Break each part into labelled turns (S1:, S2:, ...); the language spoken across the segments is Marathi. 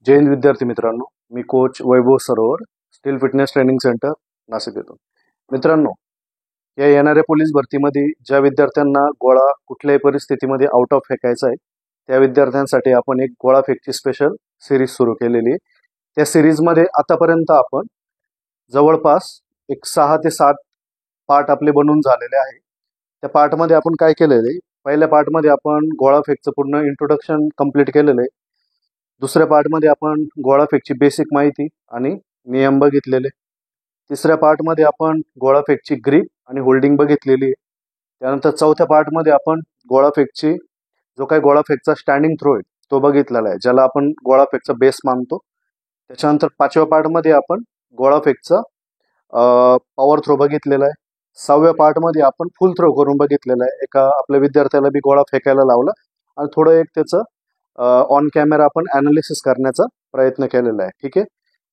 S1: जय हिंद विद्यार्थी मित्रांनो, मी कोच वैभव सरोवर, steel fitness training centre Nashik येथून. मित्रांनो, या येणाऱ्या पोलीस भरतीमध्ये ज्या विद्यार्थ्यांना गोळा कुठल्याही परिस्थितीमध्ये आउट ऑफ फेकायचा आहे त्या विद्यार्थ्यांसाठी आपण एक गोळा फेकची स्पेशल सिरीज सुरू केलेली आहे. त्या सिरीजमध्ये आतापर्यंत आपण जवळपास एक 6 ते 7 पार्ट आपले बनवून झालेले आहे. त्या पार्टमध्ये आपण काय केलेलं आहे, पहिल्या पार्टमध्ये आपण गोळा फेकचं पूर्ण इंट्रोडक्शन कंप्लीट केलेलं आहे. दुसऱ्या पार्टमध्ये आपण गोळा फेकची बेसिक माहिती आणि नियम बघितलेले. तिसऱ्या पार्टमध्ये आपण गोळा फेकची ग्रिप आणि होल्डिंग बघितलेली आहे. त्यानंतर चौथ्या पार्टमध्ये आपण गोळा फेकची जो काही गोळा फेकचा स्टँडिंग थ्रो आहे तो बघितलेला आहे, ज्याला आपण गोळा फेकचा बेस मानतो. त्याच्यानंतर पाचव्या पार्टमध्ये आपण गोळा फेकचा पॉवर थ्रो बघितलेला आहे. 6व्या पार्टमध्ये आपण फुल थ्रो करून बघितलेला आहे. एका आपल्या विद्यार्थ्याला बी गोळा फेकायला लावला आणि थोडं एक त्याचं ऑन कॅमेरा आपण ॲनालिसिस करण्याचा प्रयत्न केलेला आहे. ठीक आहे.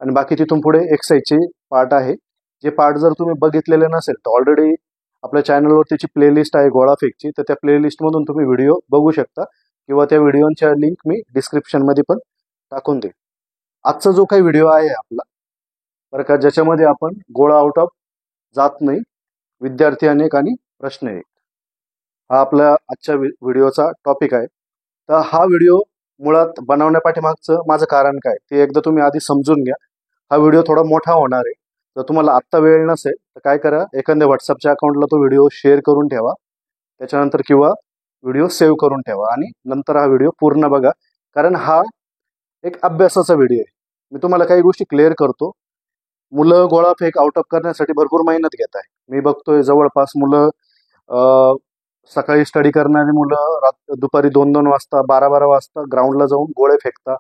S1: आणि बाकी तिथून पुढे एक्सरसाइजचे पार्ट आहे. जे पार्ट जर तुम्ही बघितलेले नसेल तर ऑलरेडी आपल्या चॅनलवर त्याची प्लेलिस्ट आहे गोळा फेकची, तर त्या प्लेलिस्टमधून तुम्ही व्हिडिओ बघू शकता किंवा त्या व्हिडिओच्या लिंक मी डिस्क्रिप्शनमध्ये पण टाकून देईन. आजचा जो काही व्हिडिओ आहे आपला बरं का, ज्याच्यामध्ये आपण गोळा आउट ऑफ जात नाही, विद्यार्थी अनेक आणि प्रश्न एक, हा आपला आजच्या व्हिडिओचा टॉपिक आहे. तर हा व्हिडिओ मुळात बनवण्यापाठीमागचं माझं कारण काय ते एकदा तुम्ही आधी समजून घ्या. हा व्हिडिओ थोडा मोठा होणार आहे. जर तुम्हाला आत्ता वेळ नसेल तर काय करा, एखाद्या व्हॉट्सअपच्या अकाउंटला तो व्हिडिओ शेअर करून ठेवा, त्याच्यानंतर किंवा व्हिडिओ सेव्ह करून ठेवा आणि नंतर हा व्हिडिओ पूर्ण बघा. कारण हा एक अभ्यासाचा व्हिडिओ आहे. मी तुम्हाला काही गोष्टी क्लिअर करतो. मुलं गोळा फेक आउट ऑफ करण्यासाठी भरपूर मेहनत घेत आहे. मी बघतोय जवळपास मुलं सकाळी स्टडी करणारी मुलं दुपारी 2-2 वाजता 12-12 वाजता ग्राउंडला जाऊन गोळे फेकता.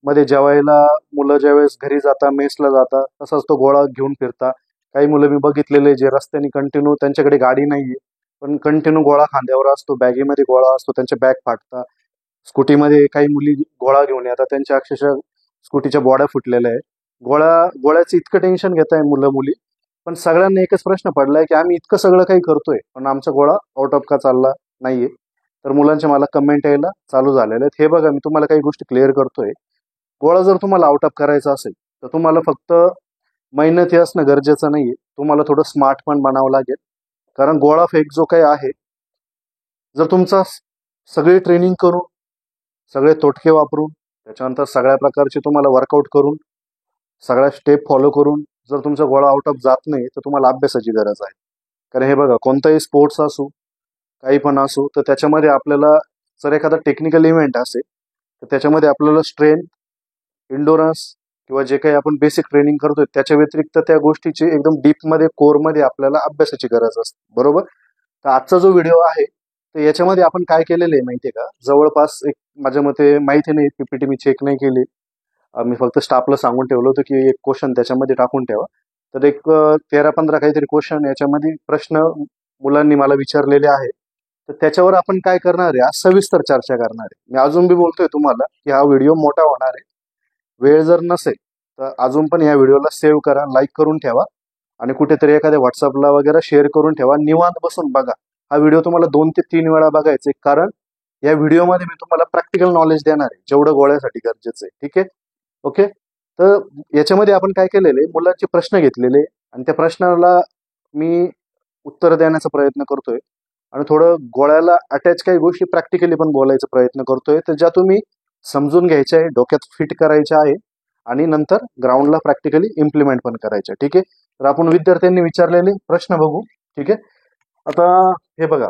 S1: मध्ये जेवायला मुलं ज्यावेळेस घरी जाता मेसला जाता तसाच तो गोळा घेऊन फिरता. काही मुलं मी बघितलेले जे रस्त्याने कंटिन्यू, त्यांच्याकडे गाडी नाहीये पण कंटिन्यू गोळा खांद्यावर असतो, बॅगेमध्ये गोळा असतो, त्यांचे बॅग फाटता. स्कूटीमध्ये काही मुली गोळा घेऊन येतात, त्यांच्या अक्षरशः स्कूटीच्या बॉड्या फुटलेल्या आहे. गोळ्याचं इतकं टेन्शन घेत आहे मुलं मुली. पण सगळ्यांना एकच प्रश्न पडलाय की आम्ही इतकं सगळं काही करतोय पण आमचा गोळा आउट ऑफ का चालला नाहीये. तर मुलांच्या मला कमेंट यायला चालू झालेले आहेत. हे बघा, मी तुम्हाला काही गोष्टी क्लिअर करतोय. गोळा जर तुम्हाला आउट ऑफ करायचा असेल तर तुम्हाला फक्त मेहनती असणं गरजेचं नाहीये, तुम्हाला थोडं स्मार्ट पण बनावं लागेल. कारण गोळा फेक जो काही आहे, जर तुमचा सगळी ट्रेनिंग करून, सगळे तोटके वापरून, त्याच्यानंतर सगळ्या प्रकारचे तुम्हाला वर्कआउट करून, सगळ्या स्टेप फॉलो करून जर तुमचा गोळा आउट ऑफ जात नाही तर तुम्हाला अभ्यासाची गरज आहे. कारण हे बघा, कोणताही स्पोर्ट्स असो, काही पण असो, तर त्याच्यामध्ये आपल्याला जर एखादा टेक्निकल इव्हेंट असेल तर त्याच्यामध्ये आपल्याला स्ट्रेंथ, इंडोरन्स किंवा जे काही आपण बेसिक ट्रेनिंग करतोय त्याच्या व्यतिरिक्त त्या गोष्टीची एकदम डीपमध्ये कोरमध्ये आपल्याला अभ्यासाची गरज असते. बरोबर. तर आजचा जो व्हिडिओ आहे तर याच्यामध्ये आपण काय केलेलं आहे माहितीये का, जवळपास एक माझ्या मते, माहिती नाही, पीपीटी मी चेक नाही केली, मी फक्त स्टाफला सांगून ठेवलं होतं की एक क्वेश्चन त्याच्यामध्ये टाकून ठेवा. तर एक 13-15 काहीतरी क्वेश्चन याच्यामध्ये प्रश्न मुलांनी मला विचारलेले आहे. तर त्याच्यावर आपण काय करणार आहे, आज सविस्तर चर्चा करणार आहे. मी अजून बी बोलतोय तुम्हाला की हा व्हिडिओ मोठा होणार आहे. वेळ जर नसेल तर अजून पण या व्हिडिओला सेव्ह करा, लाईक करून ठेवा आणि कुठेतरी एखाद्या व्हॉट्सअपला वगैरे शेअर करून ठेवा. निवांत बसून बघा. हा व्हिडिओ तुम्हाला 2 ते 3 वेळा बघायचा आहे, कारण या व्हिडिओमध्ये मी तुम्हाला प्रॅक्टिकल नॉलेज देणार आहे जेवढं गोळ्यासाठी गरजेचं आहे. ठीक आहे. ओके. तर याच्यामध्ये आपण काय केलेले, मुलांचे प्रश्न घेतलेले आणि त्या प्रश्नाला मी उत्तर देण्याचा प्रयत्न करतोय आणि थोडं गोळ्याला अटॅच काही गोष्टी प्रॅक्टिकली पण बोलायचा प्रयत्न करतोय, तर ज्या तुम्ही समजून घ्यायच्या आहे, डोक्यात फिट करायच्या आहे आणि नंतर ग्राउंडला प्रॅक्टिकली इम्प्लिमेंट पण करायच्या. ठीक आहे. तर आपण विद्यार्थ्यांनी विचारलेले प्रश्न बघू. ठीक आहे. आता हे बघा,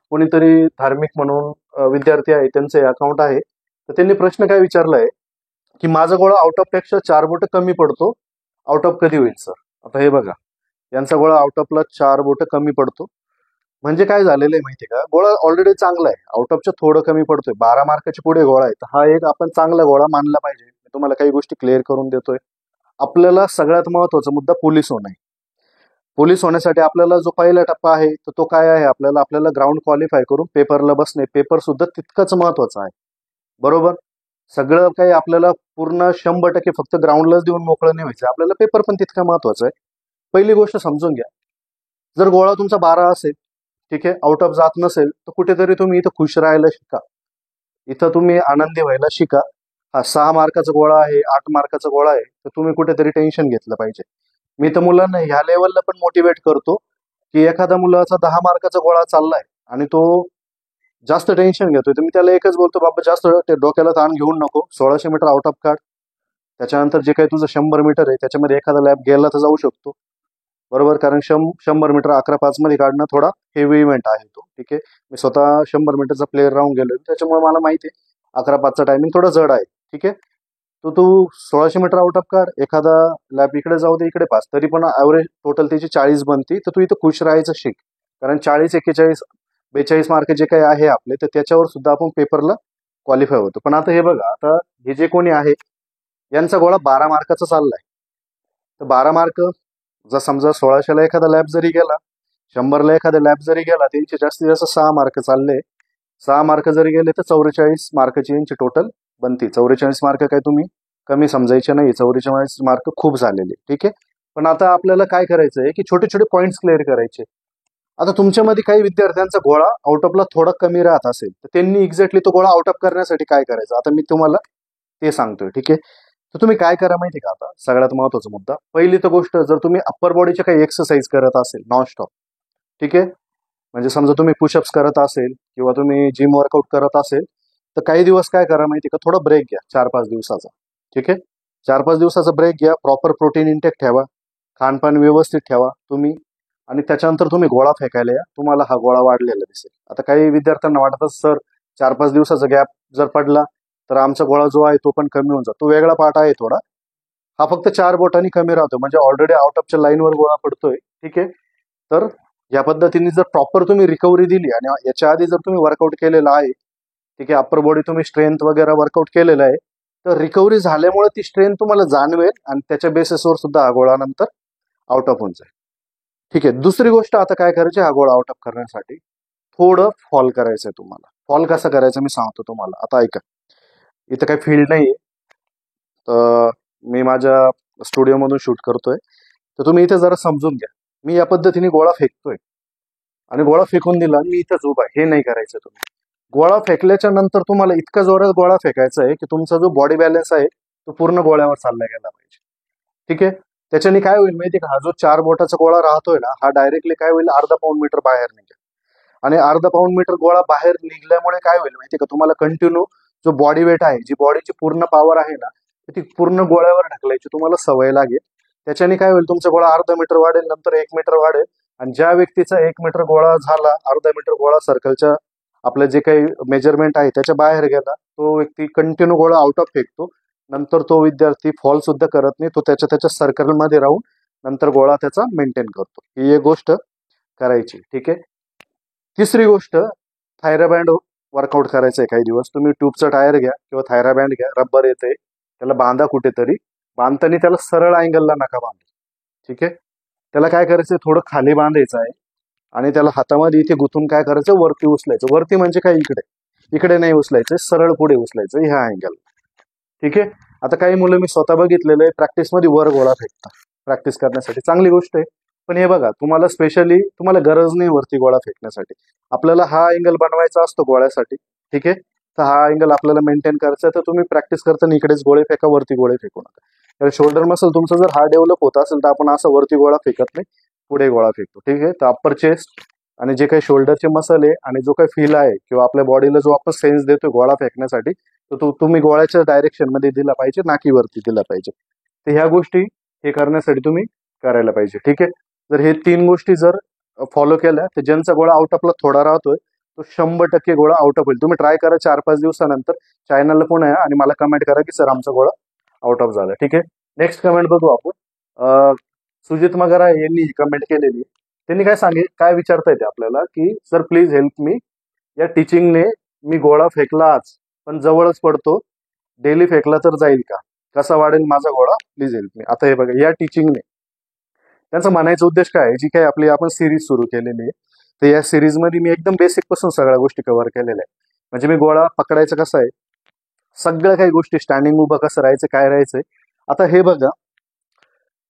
S1: कोणीतरी धार्मिक म्हणून विद्यार्थी आहे, त्यांचे अकाउंट आहे, तर त्यांनी प्रश्न काय विचारलाय की माझा गोळा आउट ऑफ पेक्षा 4 बोट कमी पडतो, आउट ऑफ कधी होईल सर. आता हे बघा, यांचा गोळा आउट ऑफला 4 बोट कमी पडतो. म्हणजे काय झालेलं आहे माहितीये का, गोळा ऑलरेडी चांगला आहे, आउट ऑफच्या थोडं कमी पडतोय, 12 मार्काच्या पुढे गोळा आहे, तर हा एक आपण चांगला गोळा मानला पाहिजे. मी तुम्हाला काही गोष्टी क्लिअर करून देतोय. आपल्याला सगळ्यात महत्वाचा मुद्दा पोलीस होणं आहे. पोलीस होण्यासाठी आपल्याला जो पहिला टप्पा आहे तर तो काय आहे, आपल्याला ग्राउंड क्वालिफाय करून पेपरला बसणे. पेपर सुद्धा तितकंच महत्वाचं आहे. बरोबर. सगळं काही आपल्याला पूर्ण 100% फक्त ग्राउंडलाच देऊन मोकळं नाही व्हायचं, आपल्याला पेपर पण तितका महत्वाचा आहे. पहिली गोष्ट समजून घ्या, जर गोळा तुमचा 12 असेल, ठीक आहे, आउट ऑफ जात नसेल, तर कुठेतरी तुम्ही इथं खुश राहायला शिका, इथं तुम्ही आनंदी व्हायला शिका. हा 6 मार्काचा गोळा आहे, 8 मार्काचा गोळा आहे, तर तुम्ही कुठेतरी टेन्शन घेतलं पाहिजे. मी तर मुलांना ह्या लेवलला पण मोटिवेट करतो की एखादा मुलाचा 10 मार्काचा गोळा चाललाय आणि तो जास्त टेन्शन घेतोय, तर मी त्याला एकच बोलतो, बाबा जास्त ते डोक्याला ताण घेऊन नको, 1600 मीटर आउट ऑफ काढ. त्याच्यानंतर जे काही तुझं 100 मीटर आहे त्याच्यामध्ये एखादा लॅब गेला तर जाऊ शकतो, बरोबर. कारण 100 मीटर 11:05 मध्ये काढणं थोडा हेवी इव्हेंट आहे तो. ठीक आहे, मी स्वतः 100 मीटरचा प्लेअर राहून गेलो, त्याच्यामुळे मला माहिती आहे 11:05चा टायमिंग थोडा जड आहे. ठीक आहे, तो तू 1600 मीटर आउट ऑफ काढ, एखादा लॅब इकडे जाऊ दे, इकडे पास, तरी पण ॲव्हरेज टोटल त्याची 40 बनती, तर तू इथं खुश राहायचं शिक. कारण 40, 41, 42 मार्क जे काही आहे आपले, तर त्याच्यावर सुद्धा आपण पेपरला क्वालिफाय होतो. पण आता हे बघा, आता हे जे कोणी आहे यांचा गोळा 12 मार्काचा चाललाय, तर 12 मार्क जर समजा 1600ला एखादा लॅब जरी गेला, 100ला एखादा लॅब जरी गेला, त्यांचे जास्तीत जास्त 6 मार्क चालले. 6 मार्क जरी गेले तर 44 मार्काची यांची टोटल बनती. 44 मार्क काय तुम्ही कमी समजायचे नाही, 44 मार्क खूप झालेले. ठीक आहे, पण आता आपल्याला काय करायचं आहे की छोटे छोटे पॉईंट्स क्लिअर करायचे. आता तुमच्यामध्ये काही विद्यार्थ्यांचा गोळा आउट ऑफला थोडा कमी राहत असेल, तर त्यांनी एक्झॅक्टली तो गोळा आउट ऑफ करण्यासाठी काय करायचं, आता मी तुम्हाला ते सांगतोय. ठीक आहे, तर तुम्ही काय करा माहिती का, आता सगळ्यात महत्वाचा मुद्दा, पहिली तर गोष्ट, जर तुम्ही अप्पर बॉडीच्या काही एक्सरसाइज करत असेल नॉनस्टॉप, ठीक आहे, म्हणजे समजा तुम्ही पुशअप्स करत असेल किंवा तुम्ही जिम वर्कआउट करत असेल, तर काही दिवस काय करा माहिती का, थोडा ब्रेक घ्या 4-5 दिवसाचा. ठीक आहे, 4-5 दिवसाचा ब्रेक घ्या, प्रॉपर प्रोटीन इंटेक ठेवा, खानपान व्यवस्थित ठेवा तुम्ही, आणि त्याच्यानंतर तुम्ही गोळा फेकायला या, तुम्हाला हा गोळा वाढलेला दिसेल. आता काही विद्यार्थ्यांना वाटतं, सर 4-5 दिवसाचा गॅप जर पडला तर आमचा गोळा जो आहे तो पण कमी होऊन जातो. तो वेगळा पार्ट आहे थोडा, हा फक्त 4 बोटांनी कमी राहतो, म्हणजे ऑलरेडी आउट ऑफच्या लाईनवर गोळा पडतोय. ठीक आहे, तर या पद्धतीने जर प्रॉपर तुम्ही रिकव्हरी दिली आणि याच्या आधी जर तुम्ही वर्कआउट केलेला आहे, ठीक आहे, अप्पर बॉडी तुम्ही स्ट्रेंथ वगैरे वर्कआउट केलेलं आहे, तर रिकव्हरी झाल्यामुळे ती स्ट्रेंथ तुम्हाला जाणवेल आणि त्याच्या बेसिसवर सुद्धा हा गोळा नंतर आउट ऑफ होऊन जाईल. ठीक आहे, दुसरी गोष्ट आता काय करायची, हा गोळा आउट ऑफ करण्यासाठी थोडं फॉल करायचंय तुम्हाला. फॉल कसं करायचं मी सांगतो तुम्हाला. आता ऐका, इथं काही फील्ड नाहीये, तर मी माझ्या स्टुडिओमधून शूट करतोय, तर तुम्ही इथे जरा समजून घ्या. मी या पद्धतीने गोळा फेकतोय आणि गोळा फेकून दिला, मी इथंच उभा आहे, हे नाही करायचं तुम्ही. गोळा फेकल्याच्या नंतर तुम्हाला इतका जोरात गोळा फेकायचा आहे की तुमचा जो बॉडी बॅलन्स आहे तो पूर्ण गोळ्यावर चालला गेला पाहिजे. ठीक आहे, त्याच्याने काय होईल माहिती का, हा जो 4 बोटाचा गोळा राहतोय ना, हा डायरेक्टली काय होईल, अर्धा पाऊण मीटर बाहेर निघेल. आणि अर्धा पाऊण मीटर गोळा बाहेर निघल्यामुळे काय होईल माहिती का, तुम्हाला कंटिन्यू जो बॉडी वेट आहे, जी बॉडीची पूर्ण पॉवर आहे ना, ती पूर्ण गोळ्यावर ढकलायची तुम्हाला सवय लागेल. त्याच्याने काय होईल, तुमचा गोळा अर्धा मीटर वाढेल, नंतर 1 मीटर वाढेल, आणि ज्या व्यक्तीचा 1 मीटर गोळा झाला, अर्धा मीटर गोळा सर्कलच्या आपलं जे काही मेजरमेंट आहे त्याच्या बाहेर गेला, तो व्यक्ती कंटिन्यू गोळा आउट ऑफ फेकतो. नंतर तो विद्यार्थी फॉल सुद्धा करत नाही, तो त्याच्या सर्कलमध्ये राहून नंतर गोळा त्याचा मेंटेन करतो. ही एक गोष्ट करायची. ठीक आहे, तिसरी गोष्ट, थायराबँड वर्कआउट करायचं आहे. काही दिवस तुम्ही ट्यूबचा टायर घ्या किंवा थायराबँड घ्या, रब्बर येते, त्याला बांधा कुठेतरी, बांधताना त्याला सरळ अँगलला नका बांधू. ठीक आहे, त्याला काय करायचं, थोडं खाली बांधायचं आहे आणि त्याला हातामध्ये इथे गुंतून काय करायचं, वरती उचलायचं. वरती म्हणजे काय, इकडे इकडे नाही उचलायचं, सरळ पुढे उचलायचं ह्या अँगल. ठीक आहे, आता काही मुलं मी स्वतः बघितलेलं आहे, प्रॅक्टिसमध्ये वर गोळा फेकतात, प्रॅक्टिस करण्यासाठी चांगली गोष्ट आहे, पण हे बघा, तुम्हाला स्पेशली तुम्हाला गरज नाही वरती गोळा फेकण्यासाठी. आपल्याला हा अँगल बनवायचा असतो गोळ्यासाठी. ठीक आहे, तर हा अँगल आपल्याला मेंटेन करायचा आहे, तर तुम्ही प्रॅक्टिस करताना इकडेच गोळे फेका, वरती गोळे फेकू नका. तर शोल्डर मसल तुमचं जर हा डेव्हलप होत असेल तर आपण असं वरती गोळा फेकत नाही, पुढे गोळा फेकतो. ठीक आहे, तर अप्पर चेस्ट आणि जे काही शोल्डरचे मसल आहे आणि जो काही फील आहे किंवा आपल्या बॉडीला जो आपण सेन्स देतोय गोळा फेकण्यासाठी, तर तो तुम्ही गोळ्याच्या डायरेक्शन मध्ये दिला पाहिजे, ना की वरती दिला पाहिजे. तर ह्या गोष्टी हे करण्यासाठी तुम्ही करायला पाहिजे. ठीक आहे, जर हे 3 गोष्टी जर फॉलो केल्या, तर ज्यांचा गोळा आउट ऑफला थोडा राहतोय तो 100% गोळा आउट ऑफ होईल. तुम्ही ट्राय करा 4-5 दिवसानंतर, चॅनलला पुन्हा या आणि मला कमेंट करा की सर आमचा गोळा आउट ऑफ झाला. ठीक आहे, नेक्स्ट कमेंट बघू आपण. सुजित मगरा यांनी ही कमेंट केलेली. त्यांनी काय काय विचारता येते आपल्याला की सर प्लीज हेल्प मी, या टीचिंगने मी गोळा फेकला आज पण जवळच पडतो, डेली फेकला तर जाईल का, कसा वाढेल माझा गोळा, प्लीज हेल्प मी. आता हे बघा, या टीचिंगने त्यांचा म्हणायचा उद्देश काय आहे, जी काही आपली आपण सिरीज सुरू केलेली आहे, तर या सिरीजमध्ये मी एकदम बेसिक पासून सगळ्या गोष्टी कव्हर केलेल्या आहे. म्हणजे मी गोळा पकडायचा कसा आहे, सगळ्या काही गोष्टी, स्टँडिंग उभं कसं राहायचं, काय राहायचंय. आता हे बघा,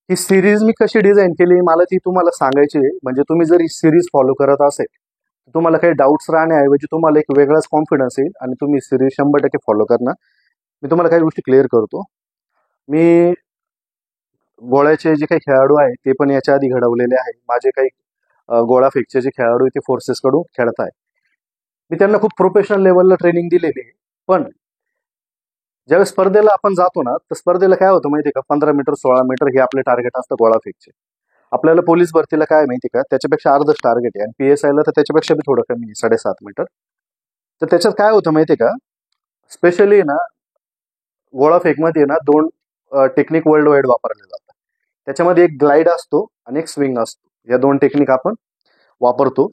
S1: ही सिरीज मी कशी डिझाईन केली मला ती तुम्हाला सांगायची आहे. म्हणजे तुम्ही जर ही सिरीज फॉलो करत असेल तर तुम्हाला काही डाऊट्स राहण्याऐवजी तुम्हाला एक वेगळाच कॉन्फिडन्स येईल आणि तुम्ही सिरीज 100% फॉलो करणार. मी तुम्हाला काही गोष्टी क्लिअर करतो. मी गोळ्याचे जे काही खेळाडू आहे ते पण याच्या आधी घडवलेले आहे. माझे काही गोळा फेकचे जे खेळाडू आहे ते फोर्सेस कडून खेळत आहे. मी त्यांना खूप प्रोफेशनल लेवलला ट्रेनिंग दिलेली आहे. पण ज्यावेळेस स्पर्धेला आपण जातो ना, तर स्पर्धेला काय होतं माहिती आहे का, 15 मीटर 16 मीटर हे आपले टार्गेट असतं गोळा फेकचे. आपल्याला पोलीस भरतीला काय माहिती का, त्याच्यापेक्षा अर्धच टार्गेट आहे. आणि PSI ला तर त्याच्यापेक्षा बी थोडं कमी आहे, 7.5 मीटर. तर त्याच्यात काय होतं माहिती का, स्पेशली ना गोळा फेकमध्ये ना दोन टेक्निक वर्ल्ड वाईड वापरले जातात. त्याच्यामध्ये एक ग्लाइड असतो आणि एक स्विंग असतो. या दोन टेक्निक आपण वापरतो.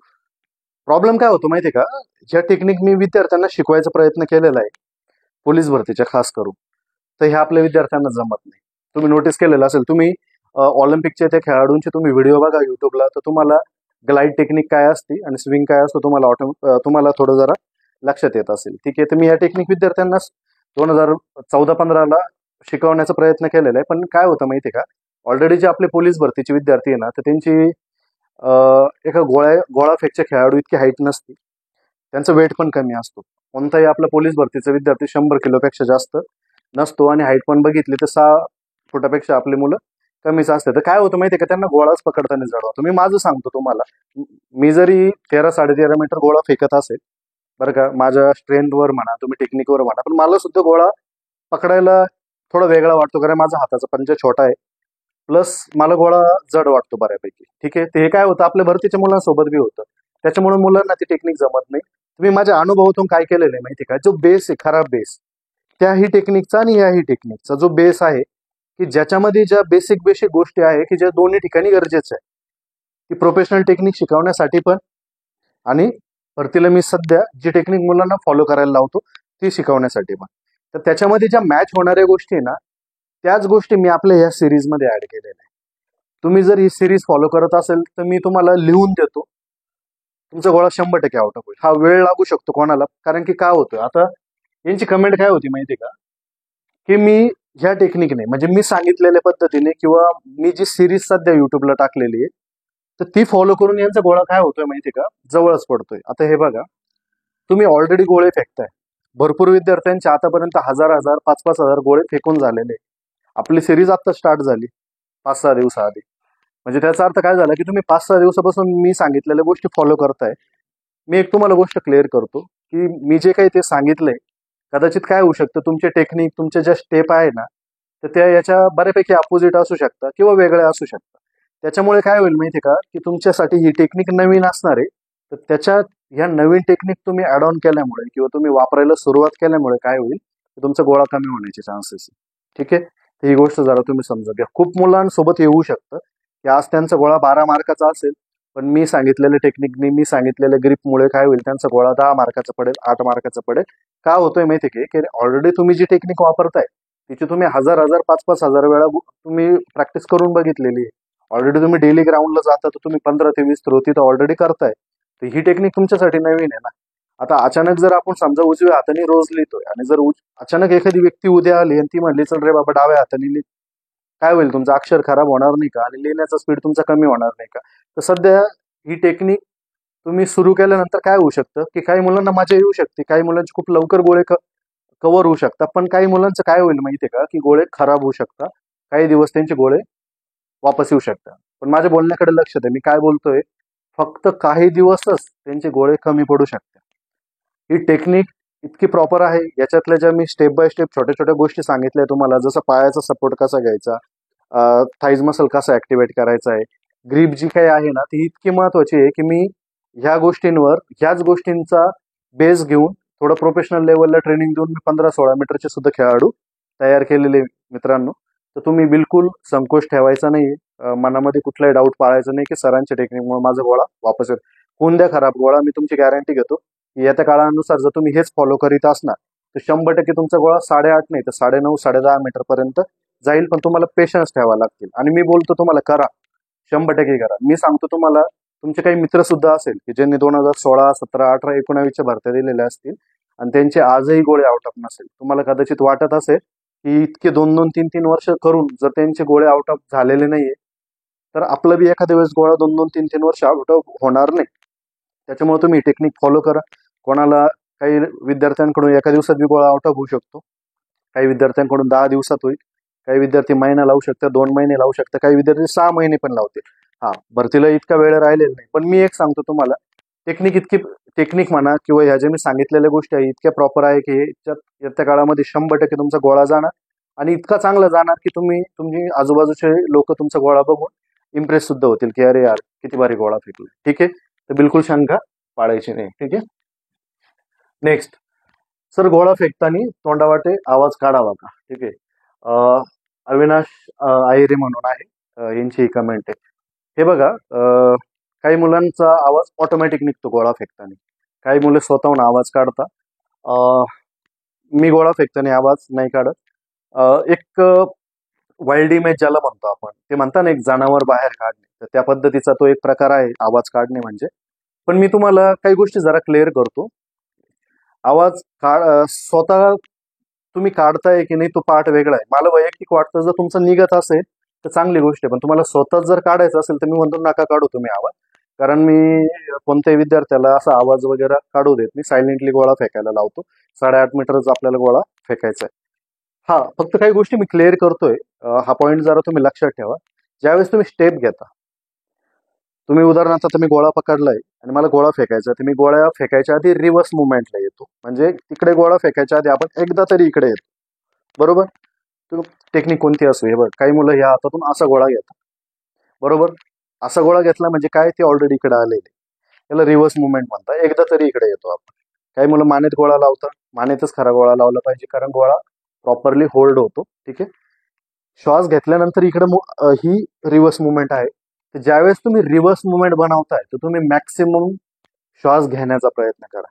S1: प्रॉब्लेम काय होतो माहितीये का, ज्या टेक्निक मी विद्यार्थ्यांना शिकवायचा प्रयत्न केलेला आहे पोलीस भरतीच्या खास करून, तर ह्या आपल्या विद्यार्थ्यांना जमत नाही. तुम्ही नोटीस केलेलं असेल, तुम्ही ऑलिम्पिकच्या त्या खेळाडूंचे तुम्ही व्हिडिओ बघा युट्यूबला, तर तुम्हाला ग्लाइड टेक्निक काय असते आणि स्विंग काय असतो तुम्हाला थोडं जरा लक्षात येत असेल. ठीक आहे, तर मी या टेक्निक विद्यार्थ्यांना 2014-15ला शिकवण्याचा प्रयत्न केलेला आहे. पण काय होतं माहितीये का, ऑलरेडी जे आपले पोलीस भरतीचे विद्यार्थी आहे ना, तर त्यांची एका गोळा फेकच्या खेळाडू इतकी हाईट नसते. त्यांचं वेट पण कमी असतो. कोणताही आपला पोलीस भरतीचा विद्यार्थी 100 किलोपेक्षा जास्त नसतो आणि हाईट पण बघितली तर 6 फुटापेक्षा आपली मुलं कमीच असते. तर काय होतं माहितीये का, त्यांना गोळाच पकडताना जड होतो. मी माझं सांगतो तुम्हाला, मी जरी 13-13.5 मीटर गोळा फेकत असेल बरं का, माझ्या स्ट्रेंथवर म्हणा, तुम्ही टेक्निकवर म्हणा, पण मला सुद्धा गोळा पकडायला थोडा वेगळा वाटतो, कारण माझा हाताचा पंजा छोटा आहे. प्लस मला गोळा जड वाटतो बऱ्यापैकी. ठीक आहे, ते हे काय होतं आपल्या भरतीच्या मुलांसोबत बी होतं. त्याच्यामुळे मुलांना ती टेक्निक जमत नाही. तुम्ही माझ्या अनुभवातून काय केलेलं आहे माहिती का, जो बेस आहे खराब बेस, त्याही टेक्निकचा आणि याही टेक्निकचा जो बेस आहे, की ज्याच्यामध्ये ज्या बेसिक बेसिक गोष्टी आहे की ज्या दोन्ही ठिकाणी गरजेचं आहे, ती प्रोफेशनल टेक्निक शिकवण्यासाठी पण आणि भरतीला मी सध्या जी टेक्निक मुलांना फॉलो करायला लावतो ती शिकवण्यासाठी पण. तर त्याच्यामध्ये ज्या मॅच होणाऱ्या गोष्टी आहे ना, त्याच गोष्टी मी आपल्या या सिरीजमध्ये ऍड केलेल्या आहे. तुम्ही जर ही सिरीज फॉलो करत असेल तर मी तुम्हाला लिहून देतो, तुमचा गोळा 100% आउट होईल. हा वेळ लागू शकतो कोणाला, कारण की काय होतं आता, यांची कमेंट काय होती माहिती का, की मी ह्या टेक्निकने म्हणजे मी सांगितलेल्या पद्धतीने किंवा मी जी सिरीज सध्या युट्यूबला टाकलेली आहे तर ती फॉलो करून यांचा गोळा काय होतोय माहिती का, जवळच पडतोय. आता हे बघा, तुम्ही ऑलरेडी गोळे फेकताय. भरपूर विद्यार्थ्यांचे आतापर्यंत 1000-1000 5-5000 गोळे फेकून झालेले. आपली सिरीज आता स्टार्ट झाली 5-6 दिवसाआधी. म्हणजे त्याचा अर्थ काय झाला की तुम्ही 5-6 दिवसापासून मी सांगितलेल्या गोष्टी फॉलो करताय. मी एक तुम्हाला गोष्ट क्लिअर करतो की मी जे काही ते सांगितलंय, कदाचित काय होऊ शकतं, तुमचे टेक्निक तुमच्या ज्या स्टेप आहे ना, तर त्या याच्या बऱ्यापैकी अपोजिट असू शकतात किंवा वेगळ्या असू शकतात. त्याच्यामुळे काय होईल माहिती का, की तुमच्यासाठी ही टेक्निक नवीन असणार आहे. तर त्याच्यात ह्या नवीन टेक्निक तुम्ही ऍड ऑन केल्यामुळे किंवा तुम्ही वापरायला सुरुवात केल्यामुळे काय होईल, की तुमचा गोळा कमी होण्याचे चान्सेस आहे. ठीक आहे, तर ही गोष्ट जरा तुम्ही समजा घ्या. खूप मुलांसोबत येऊ शकतं की आज त्यांचा गोळा 12 मार्काचा असेल, पण मी सांगितलेल्या टेक्निकनी मी सांगितलेल्या ग्रिपमुळे काय होईल, त्यांचा गोळा 10 मार्काचा पडेल, 8 मार्काचा पडेल. का होतोय माहिती की ऑलरेडी तुम्ही जी टेक्निक वापरताय तिची तुम्ही 1000-1000 5-5000 वेळा तुम्ही प्रॅक्टिस करून बघितलेली आहे. ऑलरेडी तुम्ही डेली ग्राउंडला जाता तर तुम्ही 15 ते 20 थ्रो तिथं ऑलरेडी करताय. तर ही टेक्निक तुमच्यासाठी नवीन आहे ना. आता अचानक जर आपण समजा उजव्या हाताने रोज लिहितोय आणि जर अचानक एखादी व्यक्ती उद्या आली आणि ती म्हणली चल रे बाबा डाव्या हाताने लिह, काय होईल, तुमचं अक्षर खराब होणार नाही का आणि लिहिण्याचा स्पीड तुमचा कमी होणार नाही का. तर सध्या ही टेक्निक तुम्ही सुरू केल्यानंतर काय होऊ शकतं की काही मुलांना मजा येऊ शकते, काही मुलांचे खूप लवकर गोळे कव्हर होऊ शकतात, पण काही मुलांचं काय होईल माहितीये का, की गोळे खराब होऊ शकतात, काही दिवस त्यांचे गोळे वापस येऊ शकतात. पण माझ्या बोलण्याकडे लक्ष द्या, मी काय बोलतोय, फक्त काही दिवसच त्यांचे गोळे कमी पडू शकतात. ही टेक्निक इतकी प्रॉपर आहे, याच्यातल्या ज्या मी स्टेप बाय स्टेप छोट्या छोट्या गोष्टी सांगितल्या तुम्हाला, जसं पायाचा सपोर्ट कसा घ्यायचा, थाईज मसल कसा ऍक्टिव्हेट करायचा आहे, ग्रीप जी काही आहे ना ती इतकी महत्वाची आहे की मी ह्याच गोष्टींचा बेस घेऊन थोडं प्रोफेशनल लेवलला ट्रेनिंग देऊन मी 15-16 मीटरचे सुद्धा खेळाडू तयार केलेले मित्रांनो. तर तुम्ही बिलकुल संकोच ठेवायचा नाही, मनामध्ये कुठलाही डाऊट पाळायचा नाही की सरांच्या टेक्निकमुळे माझा गोळा वापस येईल. होऊन द्या खराब गोळा, मी तुमची गॅरंटी घेतो की येत्या काळानुसार जर तुम्ही हेच फॉलो करीत असणार तर 100% तुमचा गोळा 8.5 नाही तर 9.5-10.5 मीटर पर्यंत जाईल. पण तुम्हाला पेशन्स ठेवा लागतील आणि मी बोलतो तुम्हाला करा, 100% करा. मी सांगतो तुम्हाला, तुमचे काही मित्र सुद्धा असेल की ज्यांनी 2016, 17, 18, 19च्या भरत्या दिलेल्या असतील आणि त्यांचे आजही गोळे आउट ऑफ नसेल. तुम्हाला कदाचित वाटत असेल की इतके 2-2, 3-3 वर्ष करून जर त्यांचे गोळे आउट ऑफ झालेले नाहीये, तर आपलं बी एखाद्या वेळेस गोळा 2-2, 3-3 वर्ष आउट ऑफ होणार नाही. त्याच्यामुळे तुम्ही टेक्निक फॉलो करा. कोणाला काही विद्यार्थ्यांकडून एका दिवसात बी गोळा आउट ऑफ होऊ शकतो, काही विद्यार्थ्यांकडून 10 दिवसात होईल, काही विद्यार्थी महिना लावू शकतात, 2 महिने लावू शकतात, काही विद्यार्थी 6 महिने पण लावतील. हा, भरतीला इतका वेळ राहिलेला नाही, पण मी एक सांगतो तुम्हाला, टेक्निक म्हणा किंवा ह्या ज्या मी सांगितलेल्या गोष्टी आहे इतक्या प्रॉपर आहे की येत्या काळामध्ये 100% तुमचा गोळा जाणार आणि इतका चांगला जाणार की तुमची आजूबाजूचे लोक तुमचा गोळा बघून इम्प्रेस सुद्धा होतील की अरे यार किती भारी गोळा फेकला. ठीक आहे, तर बिलकुल शंका पाळायची नाही. ठीक आहे. नेक्स्ट, सर गोळा फेकताना तोंडावाटे आवाज काढावा का? ठीक आहे. अविनाश आहिरे म्हणून आहे, यांची ही कमेंट आहे. हे बघा, काही मुलांचा आवाज ऑटोमॅटिक निघतो गोळा फेकताना, काही मुलं स्वतःहून आवाज काढतात. मी गोळा फेकताना आवाज नाही काढत. एक वाईल्ड इमेज ज्याला म्हणतो आपण, ते म्हणता ना एक जनावर बाहेर काढणे, तर त्या पद्धतीचा तो एक प्रकार आहे आवाज काढणे म्हणजे. पण मी तुम्हाला काही गोष्टी जरा क्लिअर करतो. आवाज स्वतः तुम्ही काढताय की नाही तो पार्ट वेगळा आहे. मला वैयक्तिक वाटतं जर तुमचं निघत असेल तर चांगली गोष्ट आहे, पण तुम्हाला स्वतःच जर काढायचं असेल तर मी म्हणतो नका काढू तुम्ही आवाज, कारण मी कोणत्याही विद्यार्थ्याला असा आवाज वगैरे काढू देत नाही. सायलेंटली गोळा फेकायला लावतो. 8.5 मीटरच आपल्याला गोळा फेकायचा आहे. हा, फक्त काही गोष्टी मी क्लिअर करतोय. हा पॉईंट जरा तुम्ही लक्षात ठेवा. ज्यावेळेस तुम्ही स्टेप घेता, तुम्ही उदाहरणार्थ आता मी गोळा पकडलाय आणि मला गोळा फेकायचा, तर मी गोळा फेकायच्या आधी रिव्हर्स मुवमेंटला येतो, म्हणजे तिकडे गोळा फेकायच्या आधी आपण एकदा तरी इकडे येतो. बरोबर. टेक्निक कोणती असो, हे बघ, काही मुलं ह्या हातातून असा गोळा घेतात. बरोबर. असा गोळा घेतला म्हणजे काय, ते ऑलरेडी इकडे आलेले, त्याला रिव्हर्स मुवमेंट म्हणतात. एकदा तरी इकडे येतो आपण. काही मुलं मानेत गोळा लावतात, मानेतच खरा गोळा लावला पाहिजे कारण गोळा प्रॉपरली होल्ड होतो. ठीक आहे. श्वास घेतल्यानंतर इकडे ही रिव्हर्स मुवमेंट आहे. तर ज्यावेळेस तुम्ही रिव्हर्स मुवमेंट बनवताय तर तुम्ही मॅक्सिमम श्वास घेण्याचा प्रयत्न करा,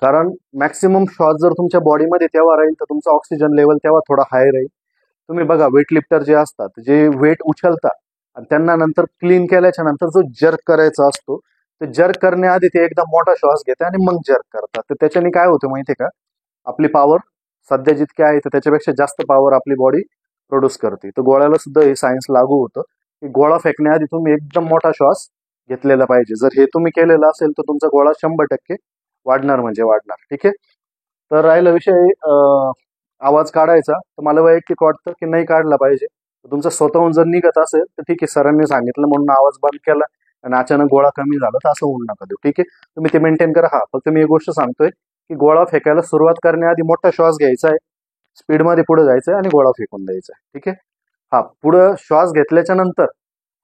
S1: कारण मॅक्सिमम श्वास जर तुमच्या बॉडीमध्ये तेव्हा राहील तर तुमचा ऑक्सिजन लेवल तेव्हा थोडा हाय राहील. तुम्ही बघा, वेट लिफ्टर जे असतात, जे वेट उचलतात आणि त्यांना नंतर क्लीन केल्याच्या नंतर जो जर्क करायचा असतो, तर जर्क करण्याआधी ते एकदा मोठा श्वास घेते आणि मग जर्क करतात. तर त्याच्याने काय होतं माहितीये का, आपली पॉवर सध्या जितकी आहे तर त्याच्यापेक्षा जास्त पॉवर आपली बॉडी प्रोड्यूस करते. तर गोळ्याला सुद्धा हे सायन्स लागू होतं की गोळा फेकण्याआधी तुम्ही एकदम मोठा श्वास घेतलेला पाहिजे. जर हे तुम्ही केलेलं असेल तर तुमचा गोळा 100% वाढणार म्हणजे वाढणार. ठीक आहे. तर राहिला विषय आवाज काढायचा, तर मला वैयक्तिक वाटतं की नाही काढला पाहिजे. तुमचा स्वतःहून जर निघत असेल तर ठीक आहे, सरांनी सांगितलं म्हणून आवाज बंद केला आणि अचानक गोळा कमी झाला तर असं होऊ नका देऊ. ठीक आहे, तुम्ही ते मेंटेन करा. हा, फक्त मी एक गोष्ट सांगतोय की गोळा फेकायला सुरुवात करण्याआधी मोठा श्वास घ्यायचा आहे, स्पीडमध्ये पुढे जायचं आहे आणि गोळा फेकून द्यायचा आहे. ठीक आहे. हा, पुढे श्वास घेतल्याच्या नंतर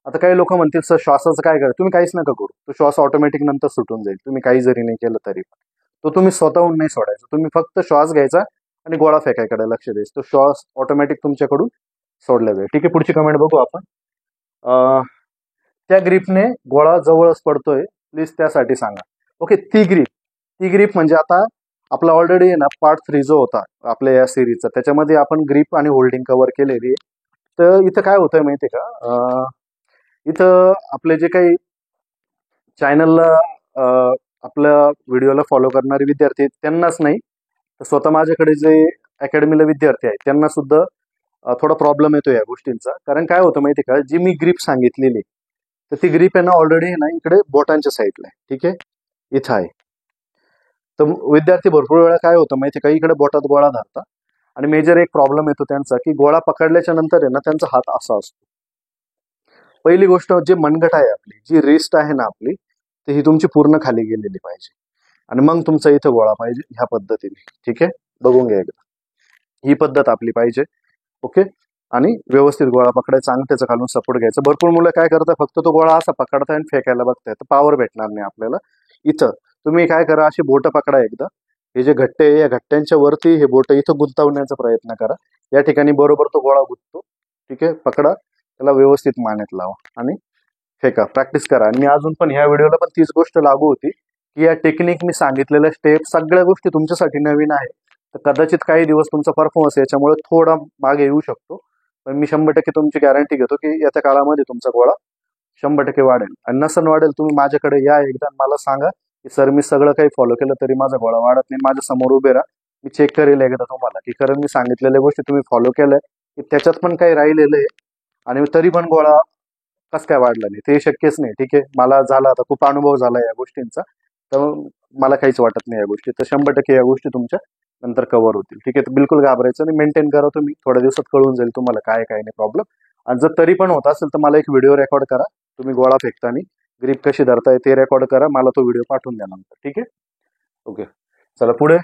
S1: आता काही लोक म्हणतील सर श्वासाचं काय करा, तुम्ही काहीच नका करू, तो श्वास ऑटोमॅटिक नंतर सुटून जाईल, तुम्ही काही जरी नाही केलं तरी पण. तो तुम्ही स्वतःहून नाही सोडायचा, तुम्ही फक्त श्वास घ्यायचा आणि गोळा फेकायकडे लक्ष द्यायचं, तो श्वास ऑटोमॅटिक तुमच्याकडून सोडला जाईल. ठीक आहे, पुढची कमेंट बघू आपण. त्या ग्रीपने गोळा जवळच पडतोय, प्लीज त्यासाठी सांगा. ओके, ती ग्रीप म्हणजे आता आपला ऑलरेडी आहे ना पार्ट 3 जो होता आपल्या या सिरीजचा, त्याच्यामध्ये आपण ग्रीप आणि होल्डिंग कव्हर केलेली आहे. तर इथं काय होतंय माहितीये का, इथं आपले जे काही चॅनलला आपल्या व्हिडिओला फॉलो करणारे विद्यार्थी आहेत त्यांनाच नाही, तर स्वतः माझ्याकडे जे अकॅडमीला विद्यार्थी आहेत त्यांना सुद्धा थोडा प्रॉब्लेम येतो या गोष्टींचा. कारण काय होतं माहिती का, जी मी ग्रीप सांगितलेली तर ती ग्रीप आहे ना ऑलरेडी ना इकडे बोटांच्या साईडला आहे. ठीक आहे, इथं आहे. तर विद्यार्थी भरपूर वेळा काय होतं माहिती का, इकडे बोटात गोळा धरता आणि मेजर एक प्रॉब्लेम येतो त्यांचा की गोळा पकडल्याच्या नंतर आहे ना त्यांचा हात असा असतो. पहिली गोष्ट, जे मनगट आहे आपली, जी रिस्ट आहे ना आपली, तर ही तुमची पूर्ण खाली गेलेली पाहिजे आणि मग तुमचा इथं गोळा पाहिजे ह्या पद्धतीने. ठीक आहे, बघून घ्या एकदा, ही पद्धत आपली पाहिजे. ओके, आणि व्यवस्थित गोळा पकडायचा, अंगठ्याचं खालून सपोर्ट घ्यायचं. भरपूर मुलं काय करतात, फक्त तो गोळा असा पकडताय आणि फेकायला बघताय, तर पॉवर भेटणार नाही आपल्याला. इथं तुम्ही काय करा, अशी बोटं पकडा एकदा, हे जे घट्टे आहे या घट्ट्यांच्या वरती हे बोटं इथं गुंतवण्याचा प्रयत्न करा. या ठिकाणी बरोबर तो गोळा गुंततो. ठीक आहे, पकडा, त्याला व्यवस्थित मानेत लावा आणि फेका, प्रॅक्टिस करा. आणि मी अजून पण ह्या व्हिडिओला पण तीच गोष्ट लागू होती की या टेक्निक मी सांगितलेल्या स्टेप सगळ्या गोष्टी तुमच्यासाठी नवीन आहे, तर कदाचित काही दिवस तुमचा परफॉर्मन्स याच्यामुळे थोडा मागे येऊ शकतो, पण मी 100% तुमची गॅरंटी घेतो की येत्या काळामध्ये तुमचा गोळा 100% वाढेल. आणि नसन वाढेल, तुम्ही माझ्याकडे या एकदा, मला सांगा की सर मी सगळं काही फॉलो केलं तरी माझा गोळा वाढत नाही, माझ्या समोर उभे राहा, मी चेक करेल एकदा तुम्हाला की खरं मी सांगितलेल्या गोष्टी तुम्ही फॉलो केल्या की त्याच्यात पण काही राहिलेलं आहे आणि तरी पण गोळा कसं काय वाढला नाही, ते शक्यच नाही. ठीक आहे, मला झाला, आता खूप अनुभव झाला या गोष्टींचा, तर मला काहीच वाटत नाही या गोष्टी. तर 100% या गोष्टी तुमच्या नंतर कव्हर होतील. ठीक आहे, तर बिलकुल घाबरायचं नाही, मेंटेन करा तुम्ही. थोड्या दिवसात कळून जाईल तुम्हाला काय काय नाही प्रॉब्लेम. आणि जर तरी पण होत असेल तर मला एक व्हिडिओ रेकॉर्ड करा, तुम्ही गोळा फेकताना ग्रीप कशी धरताय ते रेकॉर्ड करा, मला तो व्हिडिओ पाठवून द्या नंतर. ठीक आहे, ओके. चला पुढे.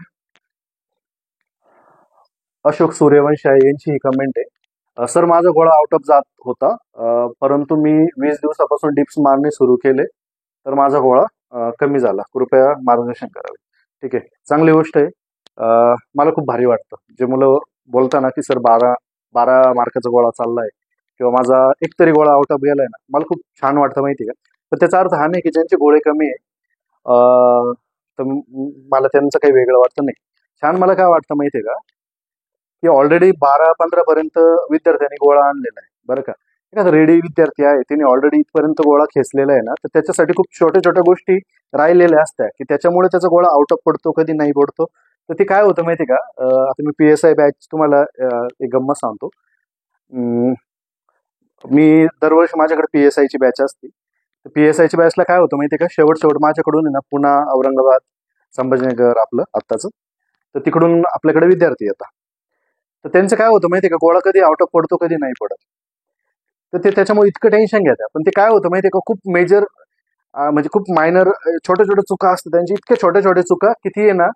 S1: अशोक सूर्यवंशी आहे, यांची ही कमेंट आहे. सर माझा गोळा आउट ऑफ जात होता, परंतु मी 20 दिवसापासून डिप्स मारणे सुरू केले तर माझा गोळा कमी झाला, कृपया मार्गदर्शन करावे. ठीक आहे, चांगली गोष्ट आहे. मला खूप भारी वाटतं जे मुलं बोलताना की सर 12 मार्काचा गोळा चाललाय किंवा माझा एक तरी गोळा आउट ऑफ गेलाय ना, मला खूप छान वाटतं माहिती का. पण त्याचा अर्थ हा नाही की ज्यांचे गोळे कमी आहे तर मला त्यांचं काही वेगळं वाटतं नाही. छान मला काय वाटतं माहितीये का, की ऑलरेडी 12-15 पर्यंत विद्यार्थ्यांनी गोळा आणलेला आहे बरं का. एखादा रेडी विद्यार्थी आहे त्याने ऑलरेडी इथपर्यंत गोळा खेचलेला आहे ना, तर त्याच्यासाठी खूप छोट्या छोट्या गोष्टी राहिलेल्या असतात की त्याच्यामुळे त्याचा गोळा आउट ऑफ पडतो, कधी नाही पडतो. तर ते काय होतं माहिती का, आता मी PSI बॅच तुम्हाला एक गंमत सांगतो. मी दरवर्षी माझ्याकडे PSI ची बॅच असते. PSI ची बॅचला काय होतं माहिती का, शेवट माझ्याकडून आहे ना पुणा, औरंगाबाद, संभाजीनगर आपलं आत्ताचं, तर तिकडून आपल्याकडे विद्यार्थी येतात. तर त्यांचं काय होतं माहितीये का, गोळा कधी आउट ऑफ पडतो, कधी नाही पडत. तर ते त्याच्यामुळे इतकं टेन्शन घेतात. पण ते काय होतं माहितीये का, खूप मेजर म्हणजे खूप मायनर छोट्या छोट्या चुका असतात त्यांची, इतक्या छोट्या छोट्या चुका किती आहे ना,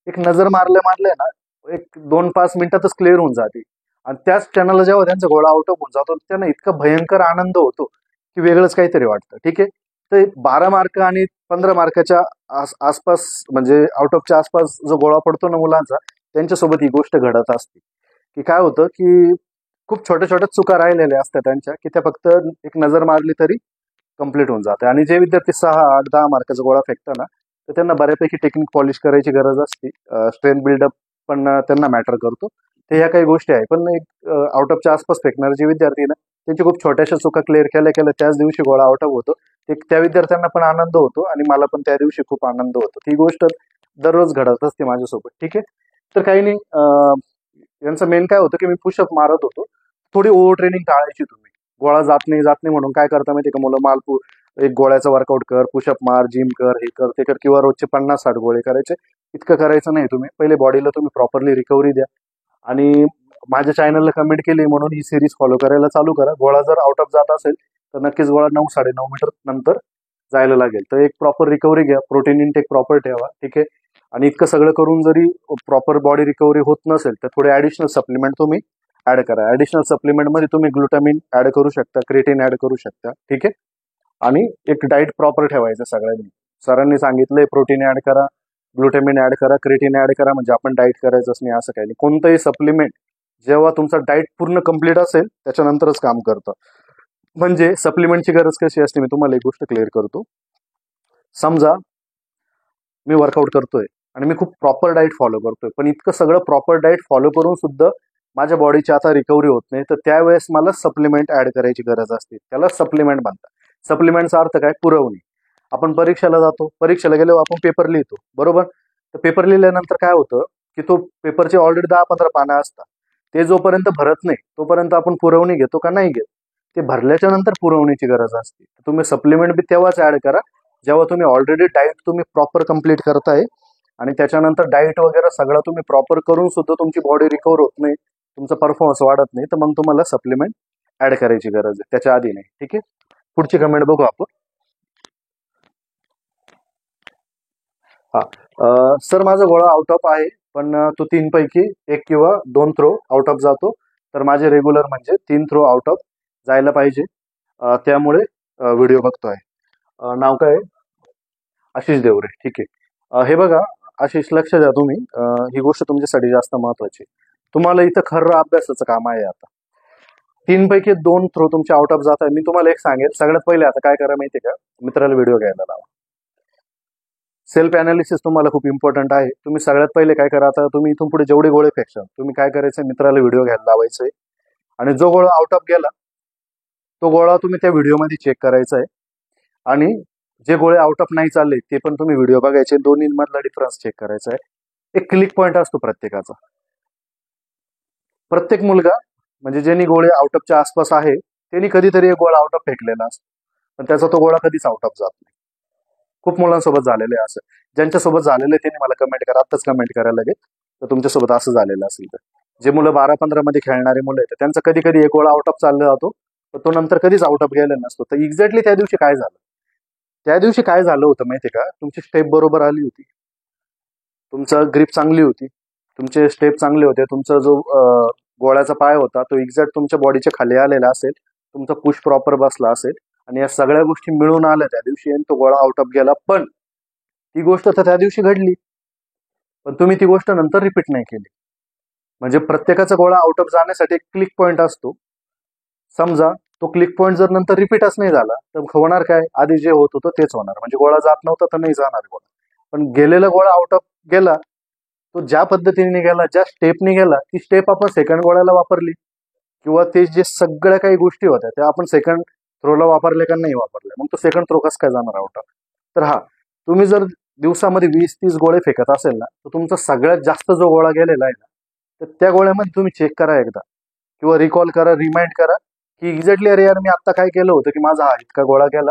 S1: एक नजर मारल्या ना, एक 2-5 मिनिटातच क्लिअर होऊन जाते. आणि त्याच क्षणाला जेव्हा त्यांचा गोळा आउट ऑफ होऊन जातो त्यांना इतका भयंकर आनंद होतो की वेगळंच काहीतरी वाटतं. ठीक आहे, तर 12 मार्क आणि 15 मार्काच्या आसपास म्हणजे आउट ऑफच्या आसपास जो गोळा पडतो ना मुलांचा, त्यांच्यासोबत ही गोष्ट घडत असते. की काय होतं की खूप छोट्या छोट्या चुका राहिलेल्या असतात त्यांच्या, की त्या फक्त एक नजर मारली तरी कम्प्लीट होऊन जाते. आणि जे विद्यार्थी 6-8-10 मार्काचा गोळा फेकताना, तर त्यांना बऱ्यापैकी टेक्निक पॉलिश करायची गरज असते. स्ट्रेंथ बिल्डअप पण त्यांना मॅटर करतो. तर ह्या काही गोष्टी आहे. पण एक आउट ऑफच्या आसपास फेकणारे जे विद्यार्थी ना, त्यांची खूप छोट्याशा चुका क्लिअर केल्या केल्या त्याच दिवशी गोळा आउट ऑफ होतो. त्या विद्यार्थ्यांना पण आनंद होतो आणि मला पण त्या दिवशी खूप आनंद होतो. ती गोष्ट दररोज घडत असते माझ्यासोबत. ठीक आहे, तर काही नाही. यांचं मेन काय होतं की मी पुशअप मारत होतो. थोडी ओव्हर ट्रेनिंग टाळायची तुम्ही. गोळा जात नाही म्हणून काय करता माहिती का मुलं, एक गोळ्याचा वर्कआउट कर, पुशअप मार, जिम कर, हे कर ते कर, किंवा रोजचे 50-60 गोळे करायचे. इतकं करायचं नाही तुम्ही. पहिले बॉडीला तुम्ही प्रॉपरली रिकव्हरी द्या. आणि माझ्या चॅनलला कमेंट केली म्हणून ही सिरीज फॉलो करायला चालू करा. गोळा जर आउट ऑफ जात असेल तर नक्कीच गोळा 9-9.5 मीटर नंतर जायला लागेल. तर एक प्रॉपर रिकव्हरी घ्या, प्रोटीन इनटेक प्रॉपर ठेवा. ठीक आहे, आणि इतकं सगळं करून जरी प्रॉपर बॉडी रिकव्हरी होत नसेल तर थोडे ऍडिशनल सप्लिमेंट तुम्ही ऍड करा. ऍडिशनल सप्लिमेंट मध्ये तुम्ही ग्लुटामिन ऍड करू शकता, क्रिएटिन ऍड करू शकता. ठीक आहे, आणि एक डाईट प्रॉपर ठेवायचं सगळ्यांनी. सरांनी सांगितलंय प्रोटीन ऍड करा, ग्लुटामिन ऍड करा, क्रिएटिन ऍड करा, म्हणजे आपण डाईट करायचंच नाही असं काही नाही. कोणतंही सप्लिमेंट जेव्हा तुमचा डाईट पूर्ण कम्प्लीट असेल त्याच्यानंतरच काम करतं. म्हणजे सप्लिमेंटची गरज कशी असते, मी तुम्हाला एक गोष्ट क्लिअर करतो. समजा मी वर्कआउट करतोय आणि मी खूप प्रॉपर डाईट फॉलो करतोय, पण इतकं सगळं प्रॉपर डाईट फॉलो करून सुद्धा माझ्या बॉडीची आता रिकव्हरी होत नाही, तर त्यावेळेस मला सप्लिमेंट ऍड करायची गरज असते. त्याला सप्लिमेंट म्हणतात. सप्लिमेंटचा अर्थ काय, पुरवणी. आपण परीक्षेला जातो, परीक्षेला गेल्यावर आपण पेपर लिहितो बरोबर. तर पेपर लिहिल्यानंतर काय होतं की तो पेपरचे ऑलरेडी 10-15 पानं असतात. ते जोपर्यंत भरत नाही तोपर्यंत आपण पुरवणी घेतो का नाही घेत. ते भरल्याच्या नंतर पुरवणीची गरज असते. तुम्ही सप्लिमेंट बी तेव्हाच ऍड करा जेव्हा तुम्ही ऑलरेडी डाईट तुम्ही प्रॉपर कम्प्लीट करताय, आणि त्याच्यानंतर डाईट वगैरे सगळं तुम्ही प्रॉपर करून सुद्धा तुमची बॉडी रिकवर होत नाही, तुमचा परफॉर्मन्स वाढत नाही, तर मग तुम्हाला सप्लिमेंट ऍड करायची गरज आहे, त्याच्या आधी नाही. ठीक आहे, पुढची कमेंट बघू आपण. हा, सर माझा गोळा आउट ऑफ आहे, पण तो 3 पैकी 1 किंवा 2 थ्रो आउट ऑफ जातो, तर माझे रेग्युलर म्हणजे 3 थ्रो आउट ऑफ जायला पाहिजे. त्यामुळे व्हिडिओ बघतोय. नाव काय आहे? आशिष देवरे. ठीक आहे. हे बघा आशिष, लक्ष द्या तुम्ही. ही गोष्ट तुमच्यासाठी जास्त महत्वाची. तुम्हाला इथं खरं अभ्यासाचं काम आहे. आता 3 पैकी 2 थ्रो तुमचे आउट ऑफ जात आहे. मी तुम्हाला एक सांगेल, सगळ्यात पहिले आता काय करा माहितीये का, मित्राला व्हिडिओ घ्यायला लावा. सेल्फ अनालिसिस तुम्हाला खूप इम्पॉर्टंट आहे. तुम्ही सगळ्यात पहिले काय करा, आता तुम्ही इथून पुढे जेवढे गोळे फेकशाल तुम्ही काय करायचं, मित्राला व्हिडिओ घ्यायला लावायचंय, आणि जो गोळा आउट ऑफ गेला तो गोळा तुम्ही त्या व्हिडिओमध्ये चेक करायचा आहे, आणि जे गोळे आउट ऑफ नाही चालले ते पण तुम्ही व्हिडिओ बघायचे, दोन्हीमधला डिफरन्स चेक करायचा आहे. एक क्लिक पॉईंट असतो प्रत्येकाचा. प्रत्येक मुलगा म्हणजे ज्यांनी गोळे आउट ऑफच्या आसपास आहे त्यांनी कधीतरी एक गोळा आउट ऑफ फेकलेला असतो, पण त्याचा तो गोळा कधीच आउट ऑफ जात नाही. खूप मुलांसोबत झालेलं आहे असं. ज्यांच्यासोबत झालेलं आहे त्यांनी मला कमेंट करा, आत्ताच कमेंट करायला लागेल. तर तुमच्यासोबत असं झालेलं असेल तर जे मुलं 12-15 मध्ये खेळणारे मुलं आहेत त्यांचा कधी कधी एक गोळा आउट ऑफ चालला जातो, तर तो नंतर कधीच आउट ऑफ गेला नसतो. तर एक्झॅक्टली त्या दिवशी काय झालं, त्या दिवशी काय झालं होतं माहितीये का, तुमची स्टेप बरोबर आली होती, तुमचं ग्रिप चांगली होती, तुमचे स्टेप चांगले होते, तुमचा जो गोळ्याचा पाय होता तो एक्झॅक्ट तुमच्या बॉडीच्या खाली आलेला असेल, तुमचा पुश प्रॉपर बसला असेल आणि या सगळ्या गोष्टी मिळून आल्या त्या दिवशी आणि तो गोळा आउट ऑफ गेला. पण ती गोष्ट तर त्या दिवशी घडली, पण तुम्ही ती गोष्ट नंतर रिपीट नाही केली. म्हणजे प्रत्येकाचा गोळा आउट ऑफ जाण्यासाठी एक क्लिक पॉईंट असतो. समजा तो क्लिक पॉईंट जर नंतर रिपीटच नाही झाला तर होणार काय, आधी जे होत होतं तेच होणार, म्हणजे गोळा जात नव्हता तर नाही जाणार गोळा. पण गेलेला गोळा आउट ऑफ गेला, तो ज्या पद्धतीने गेला, ज्या स्टेपने गेला, ती स्टेप आपण सेकंड गोळ्याला वापरली, किंवा ते जे सगळ्या काही गोष्टी होत्या त्या आपण सेकंड थ्रोला वापरले का नाही वापरले, मग तो सेकंड थ्रो कसं काय जाणार आउट ऑफ. तर हा, तुम्ही जर दिवसामध्ये 20-30 गोळे फेकत असेल ना, तर तुमचा सगळ्यात जास्त जो गोळा गेलेला आहे ना, तर त्या गोळ्यामध्ये तुम्ही चेक करा एकदा, किंवा रिकॉल करा, रिमाइंड करा की एक्झॅक्टली अरे यार मी आता काय केलं होतं की माझा हा इतका गोळा गेला.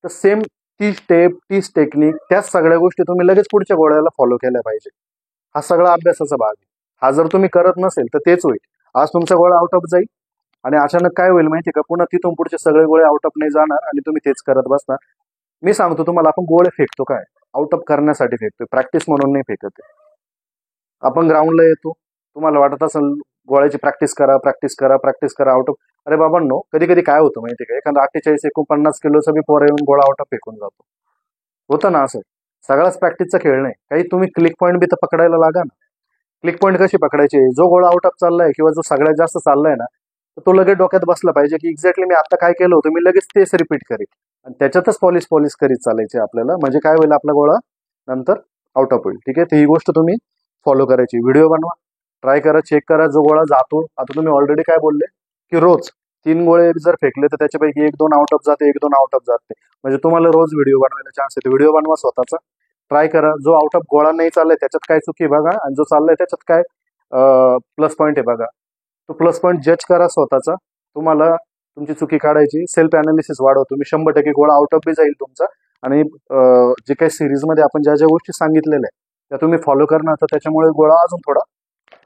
S1: तर सेम ती स्टेप, तीच टेक्निक, त्याच सगळ्या गोष्टी तुम्ही लगेच पुढच्या गोळ्याला फॉलो केल्या पाहिजे. हा सगळा अभ्यासाचा भाग आहे. हा जर तुम्ही करत नसेल तर तेच होईल, आज तुमचा गोळा आउट ऑफ जाईल आणि अचानक काय होईल माहिती का, पुन्हा तिथून पुढचे सगळे गोळे आउट ऑफ नाही जाणार आणि तुम्ही तेच करत बसणार. मी सांगतो तुम्हाला, आपण गोळे फेकतो काय, आउट ऑफ करण्यासाठी फेकतोय, प्रॅक्टिस म्हणून नाही फेकत आहे. आपण ग्राउंडला येतो, तुम्हाला वाटत असेल गोळ्याची प्रॅक्टिस करा, प्रॅक्टिस करा, प्रॅक्टिस करा, आउट ऑफ. अरे बाबांनो, कधी कधी काय होतं माहिती का, एखादा 48-49 किलोचा बी पोरा येऊन गोळा आउट ऑफ फेकून जातो. होतं ना असं. सगळाच प्रॅक्टिसचा खेळ नाही, काही तुम्ही क्लिक पॉईंट बी तर पकडायला लागा ना. क्लिक पॉईंट कशी पकडायचे, जो गोळा आउट ऑफ चाललाय किंवा जो सगळ्यात जास्त चाललाय ना, तर तो लगेच डोक्यात बसला पाहिजे की एक्झॅक्टली मी आता काय केलं होतं, मी लगेच तेच रिपीट करेन आणि त्याच्यातच पॉलिश पॉलिश करीत चालायचे आपल्याला, म्हणजे काय होईल, आपला गोळा नंतर आउट ऑफ होईल. ठीक आहे, तर ही गोष्ट तुम्ही फॉलो करायची. व्हिडिओ बनवा, ट्राय करा, चेक करा, जो गोळा जातो. आता तुम्ही ऑलरेडी काय बोलले की रोज 3 गोळे जर फेकले तर त्याच्यापैकी 1-2 आउट ऑफ जाते, 1-2 आउट ऑफ जाते, म्हणजे तुम्हाला रोज व्हिडिओ बनवायला चान्स येतो. व्हिडिओ बनवा स्वतःचा, ट्राय करा, जो आउट ऑफ गोळा नाही चाललाय त्याच्यात काय चुकी बघा आणि जो चाललाय त्याच्यात काय प्लस पॉईंट आहे बघा. तो प्लस पॉईंट जज करा स्वतःचा. तुम्हाला तुमची चुकी काढायची, सेल्फ अनालिसिस वाढवा, तुम्ही 100% गोळा आउट ऑफ बी जाईल तुमचा. आणि जे काही सिरीजमध्ये आपण ज्या ज्या गोष्टी सांगितलेल्या आहेत त्या तुम्ही फॉलो करणार, तर त्याच्यामुळे गोळा अजून थोडा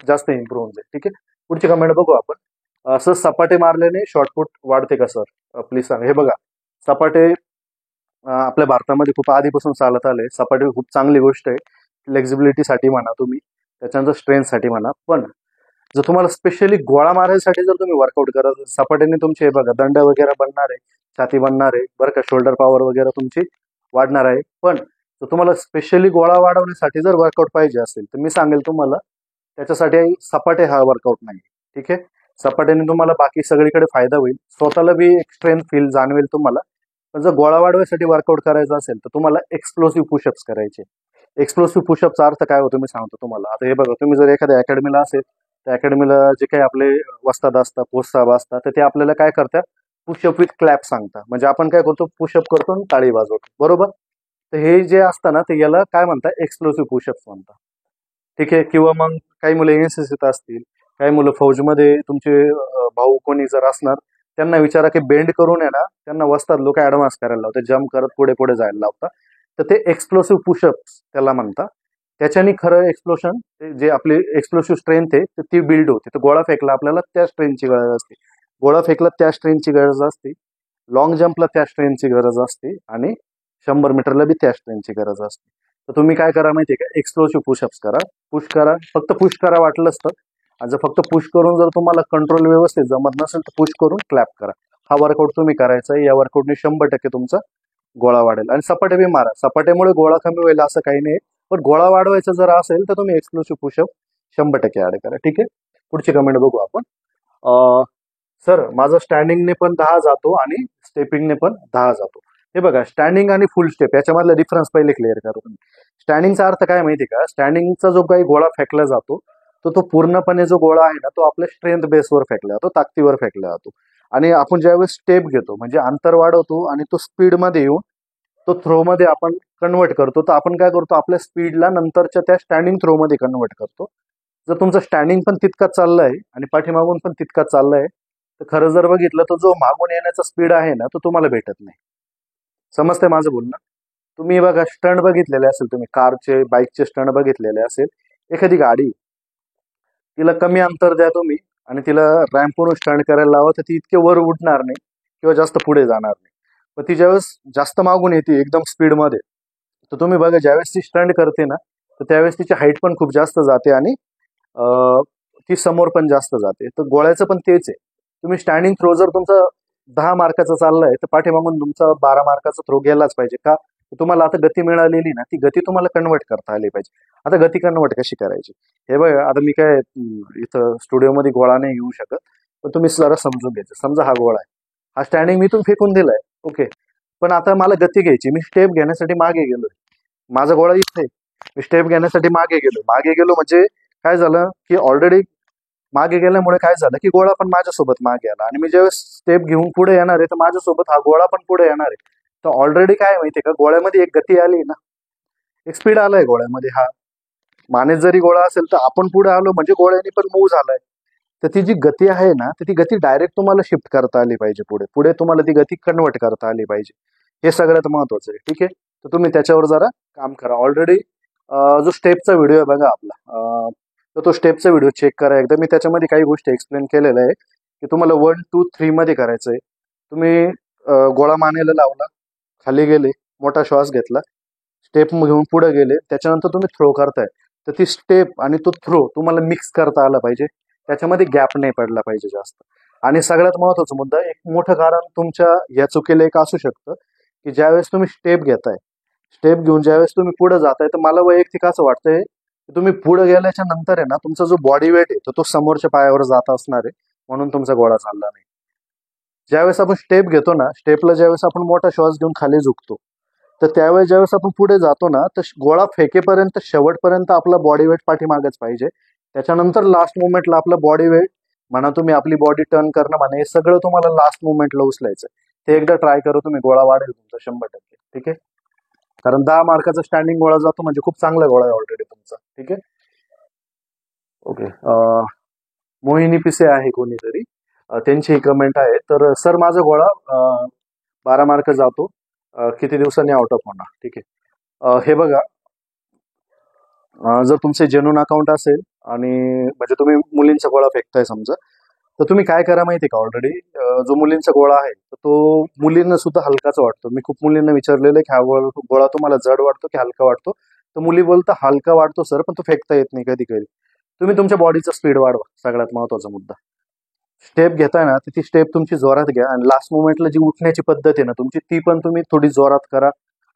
S1: जास्त इम्प्रूव्ह होऊन जाईल. ठीक आहे, पुढची कमेंट बघू आपण. असं सपाटे मारल्याने शॉर्टपुट वाढते का सर, प्लीज सांगा. हे बघा, सपाटे आपल्या भारतामध्ये खूप आधीपासून चालत आले. सपाटे खूप चांगली गोष्ट आहे, फ्लेक्झिबिलिटीसाठी म्हणा तुम्ही, त्याच्यानंतर स्ट्रेंथसाठी म्हणा. पण जर तुम्हाला स्पेशली गोळा मारायसाठी जर तुम्ही वर्कआउट करत, सपाट्याने तुमचे हे बघा दंड वगैरे बनणार आहे, छाती बनणार आहे बरं का, शोल्डर पॉवर वगैरे तुमची वाढणार आहे. पण जर तुम्हाला स्पेशली गोळा वाढवण्यासाठी जर वर्कआउट पाहिजे असेल तर मी सांगेल तुम्हाला, त्याच्यासाठी सपाटे हा वर्कआउट नाही. ठीक आहे, सपाट्याने तुम्हाला बाकी सगळीकडे फायदा होईल, स्वतःला बी एक स्ट्रेंथ फील जाणवेल तुम्हाला. पण जर गोळा वाढवायसाठी वर्कआउट करायचा असेल तर तुम्हाला एक्सप्लोसिव्ह पुशअप्स करायचे. एक्सप्लोसिव्ह पुशअपचा अर्थ काय होतो मी सांगतो तुम्हाला. आता हे बघा, तुम्ही जर एखाद्या अकॅडमीला असेल, त्या अकॅडमीला जे काही आपले वस्ताद असतात, पोस्ट साहेब असतात, तर ते आपल्याला काय करतात, पुशअप विथ क्लॅप सांगतात. म्हणजे आपण काय करतो, पुशअप करतो आणि टाळी वाजवतो, बरोबर. तर हे जे असतं ना, ते याला काय म्हणतात, एक्सप्लोसिव्ह पुशअप्स म्हणतात. ठीक आहे, किंवा मग काही मुलं एनसीसीत असतील, काही मुलं फौजमध्ये तुमचे भाऊ कोणी जर असणार, त्यांना विचारा की बेंड करून आहे ना, त्यांना वस्ताद लोक ऍडव्हान्स करायला लावतात, जम्प करत पुढे पुढे जायला लावतात. तर ते एक्सप्लोसिव्ह पुशअप्स त्याला म्हणतात. त्याच्याने खरं एक्सप्लोशन, जे आपली एक्सप्लोसिव्ह स्ट्रेंथ आहे तर ती बिल्ड होते. तर गोळा फेकला आपल्याला त्या स्ट्रेंथची गरज असते, गोळा फेकला त्या स्ट्रेंथची गरज असते, लॉंग जम्पला त्या स्ट्रेंथची गरज असते आणि 100 मीटरला बी त्या स्ट्रेंथची गरज असते. तर तुम्ही काय करा माहितीये का, एक्सप्लोसिव्ह पुशअप्स करा, पुश करा, फक्त पुश करा वाटलंच तर. आणि जर फक्त पुश करून जर तुम्हाला कंट्रोल व्यवस्थित जमत नसेल तर पुश करून क्लॅप करा. हा वर्कआउट तुम्ही करायचा आहे. या वर्कआउटने 100% तुमचा गोळा वाढेल. आणि सपाटे बी मारा, सपाट्यामुळे गोळा कमी होईल असं काही नाही, पण गोळा वाढवायचा जर असेल तर तुम्ही एक्सक्लुसिव्ह पुशअप 100% ऍड करा. ठीक आहे, पुढची कमेंट बघू आपण. सर, माझा स्टँडिंगने पण 10 जातो आणि स्टेपिंगने पण 10 जातो. हे बघा, स्टँडिंग आणि फुल स्टेप याच्यामधला डिफरन्स पहिले क्लिअर करा तुम्ही. स्टँडिंगचा अर्थ काय माहिती का, स्टँडिंगचा जो काही गोळा फेकला जातो तो पूर्णपणे जो गोळा आहे ना, तो आपल्या स्ट्रेंथ बेसवर फेकला जातो, ताकदीवर फेकला जातो. आणि आपण ज्यावेळेस स्टेप घेतो म्हणजे अंतर वाढवतो आणि तो स्पीडमध्ये येऊन तो थ्रोमध्ये आपण कन्वर्ट करतो, तर आपण काय करतो, आपल्या स्पीडला नंतरच्या त्या स्टँडिंग थ्रोमध्ये कन्वर्ट करतो. जर तुमचं स्टँडिंग पण तितकाच चाललंय आणि पाठीमागून पण तितकाच चाललंय, तर खरं जर बघितलं तर जो मागून येण्याचा स्पीड आहे ना, तो तुम्हाला भेटत नाही. समजतंय माझं बोलणं. तुम्ही बघा, स्टंट बघितलेले असेल तुम्ही, कारचे बाईकचे स्टंट बघितलेले असेल, एखादी गाडी तिला कमी अंतर द्या तुम्ही आणि तिला रॅम्पवरून स्टंट करायला लावा, तर ती इतके वर उडणार नाही किंवा जास्त पुढे जाणार नाही. पण ती ज्यावेळेस जास्त मागून येते एकदम स्पीडमध्ये, तर तुम्ही बघा ज्यावेळेस ती स्टंट करते ना, तर त्यावेळेस तिची हाईट पण खूप जास्त जाते आणि ती समोर पण जास्त जाते. तर गोळ्याचं पण तेच आहे. तुम्ही स्टँडिंग थ्रो जर तुमचा 10 मार्काचा चाललाय, तर पाठीमागून तुमचा 12 मार्काचा थ्रो गेलाच पाहिजे. का? तुम्हाला आता गती मिळालेली ना, ती गती तुम्हाला कन्वर्ट करता आली पाहिजे. आता गती कन्वर्ट कशी करायची? हे बघा, आता मी काय इथं स्टुडिओमध्ये गोळा नाही घेऊ शकत, पण तुम्ही जरा समजून घ्यायचं. समजा हा गोळा आहे, हा स्टँडिंग मी इथून फेकून दिलाय, ओके. पण आता मला गती घ्यायची, मी स्टेप घेण्यासाठी मागे गेलोय. माझा गोळा इथे आहे. मी स्टेप घेण्यासाठी मागे गेलो म्हणजे काय झालं, की ऑलरेडी मागे गेल्यामुळे काय झालं, की गोळा पण माझ्यासोबत मागे आला आणि मी ज्यावेळेस स्टेप घेऊन पुढे येणार आहे, तर माझ्यासोबत हा गोळा पण पुढे येणार आहे. तर ऑलरेडी काय माहितीये का, गोळ्यामध्ये एक गती आली ना, एक स्पीड आलाय गोळ्यामध्ये. हा माने जरी गोळा असेल तर आपण पुढे आलो म्हणजे गोळ्याने पण मूव्ह झालाय. तर ती जी गती आहे ना, तर ती गती डायरेक्ट तुम्हाला शिफ्ट करता आली पाहिजे पुढे. पुढे तुम्हाला ती गती कन्वर्ट करता आली पाहिजे. हे सगळ्यात महत्वाचं आहे. ठीक आहे. तर तुम्ही त्याच्यावर जरा काम करा. ऑलरेडी जो स्टेपचा व्हिडिओ आहे बघा आपला, तर तो स्टेपचा व्हिडिओ चेक करा एकदा. मी त्याच्यामध्ये काही गोष्टी एक्सप्लेन केलेल्या आहे की तुम्हाला 1, 2, 3 मध्ये करायचं आहे. तुम्ही गोळा मानेला लावला, खाली गेले, मोठा श्वास घेतला, स्टेप घेऊन पुढे गेले, त्याच्यानंतर तुम्ही थ्रो करताय. तर ती स्टेप आणि तो थ्रो तुम्हाला मिक्स करता आला पाहिजे. त्याच्यामध्ये गॅप नाही पडला पाहिजे जास्त. आणि सगळ्यात महत्वाचा मुद्दा, एक मोठं कारण तुमच्या या चुकीला एक असू शकतं, की ज्यावेळेस तुम्ही स्टेप घेताय, स्टेप घेऊन ज्यावेळेस तुम्ही पुढे जाताय, तर मला वैयक्तिक असं वाटतंय की तुम्ही पुढे गेल्याच्या नंतर आहे ना, तुमचा जो बॉडी वेट आहे तो समोरच्या पायावर जात असणार आहे, म्हणून तुमचा गोळा चालला नाही. ज्यावेळेस आपण स्टेप घेतो ना, स्टेपला ज्यावेळेस आपण मोठा श्वास घेऊन खाली झुकतो, तर त्यावेळेस ज्यावेळेस आपण पुढे जातो ना, तर गोळा फेकेपर्यंत शेवटपर्यंत आपला बॉडी वेट पाठीमागच पाहिजे. त्याच्यानंतर लास्ट मुवमेंटला आपला बॉडी वेट म्हणा, तुम्ही आपली बॉडी टर्न करणं म्हणा, हे सगळं तुम्हाला लास्ट मुवमेंटला उचलायचं. ते एकदा ट्राय करू तुम्ही, गोळा वाढेल तुमचा 100%. ठीक आहे. कारण 10 मार्काचा स्टँडिंग गोळा जातो म्हणजे खूप चांगला गोळा आहे ऑलरेडी तुमचा. ठीक आहे. ओके. मोहिनी पिसे आहे कोणीतरी, त्यांची ही कमेंट आहे. तर सर माझा गोळा 12 मार्क जातो, किती दिवसांनी आउट ऑफ होणार? ठीक आहे. हे बघा, जर तुमचे जेन्युन अकाउंट असेल आणि म्हणजे तुम्ही मुलींचा गोळा फेकताय समजा, तर तुम्ही काय करा माहिती का, ऑलरेडी जो मुलींचा गोळा आहे तर तो मुलींना सुद्धा हलकाच वाटतो. मी खूप मुलींना विचारलेलं आहे की हा गोळा तुम्हाला जड वाटतो की हलका वाटतो, तर मुली बोलतात हलका वाटतो सर, पण तो फेकता येत नाही कधी कधी. तुम्ही तुमच्या बॉडीचा स्पीड वाढवा, सगळ्यात महत्वाचा मुद्दा. स्टेप घेताय ना, तर ती स्टेप तुमची जोरात घ्या आणि लास्ट मोमेंटला जी उठण्याची पद्धत आहे ना तुमची, ती पण तुम्ही थोडी जोरात करा.